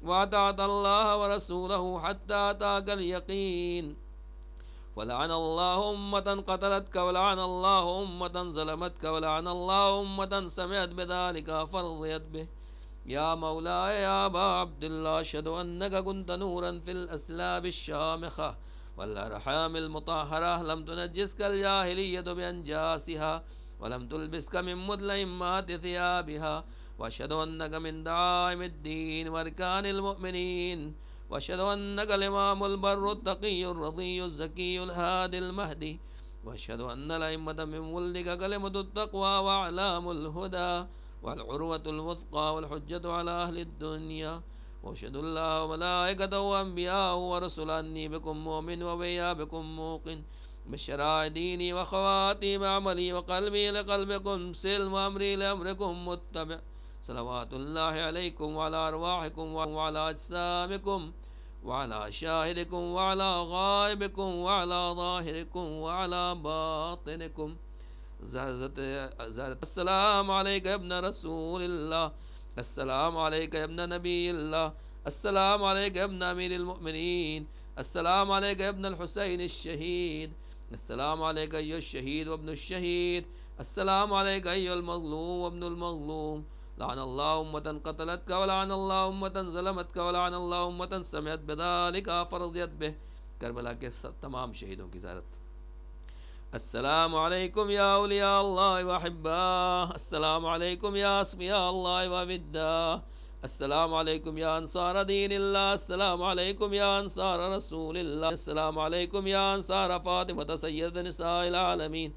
واطعت اللہ ورسولہ حتی اتاک الیقین، ولعن اللہ امة قتلتك ولعن اللہ امة ظلمتك ولعن اللہ امة سمعت بذلك فرضیت به، یا مولاي یا ابا عبداللہ اشہد انك كنت نورا في الاسلاب الشامخة والارحام المطهرة لم تنجسك الجاهلية بانجاسها ولم تلبسك من مظلمات ثيابها، واشهد انك من دعائم الدين واركان المؤمنين، واشهد انك الامام البر التقي الرضي الزكي الهادي المهدي، وأشهد أن الأئمة من ولدك كلمة التقوى وأعلام الهدى والعروة الوثقى والحجة على أهل الدنيا. وأشهد الله وملائكته وأنبياءه ورسله أني بكم مؤمن وبيا بكم موقن بشرائع ديني وخواتيم عملي وقلبي لقلبكم سلم وأمري لأمركم متبع. صلوات الله عليكم وعلى أرواحكم وعلى أجسامكم وعلى شاهدكم وعلى غائبكم وعلى ظاهركم وعلى باطنكم. السلام عليك يا ابن رسول الله. السلام عليك يا ابن نبي الله. السلام عليك يا ابن أمير المؤمنين. السلام عليك يا ابن الحسين الشهيد. السلام عليك أيها الشهيد وابن الشهيد. السلام عليك أيها المظلوم وابن المظلوم. لعن الله أمة قتلتك ولعن الله أمة ظلمتك ولعن الله أمة سمعت بذلك فرضيت به. کربلا کے تمام شہیدوں کی زیارت. السلام علیکم یا اولیاء اللہ وحباہ. السلام علیکم یا اصفیاء اللہ ووداہ. السلام علیکم یا انصار دین اللہ. السلام علیکم یا انصار رسول اللہ. السلام علیکم یا انصار فاطمہ سید نساء العالمین.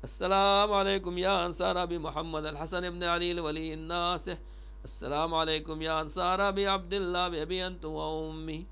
السلام علیکم یا انصار ابی محمد الحسن ابن علی الولی الناصح. السلام علیکم یا انصار ابی عبداللہ ابی انت و امی.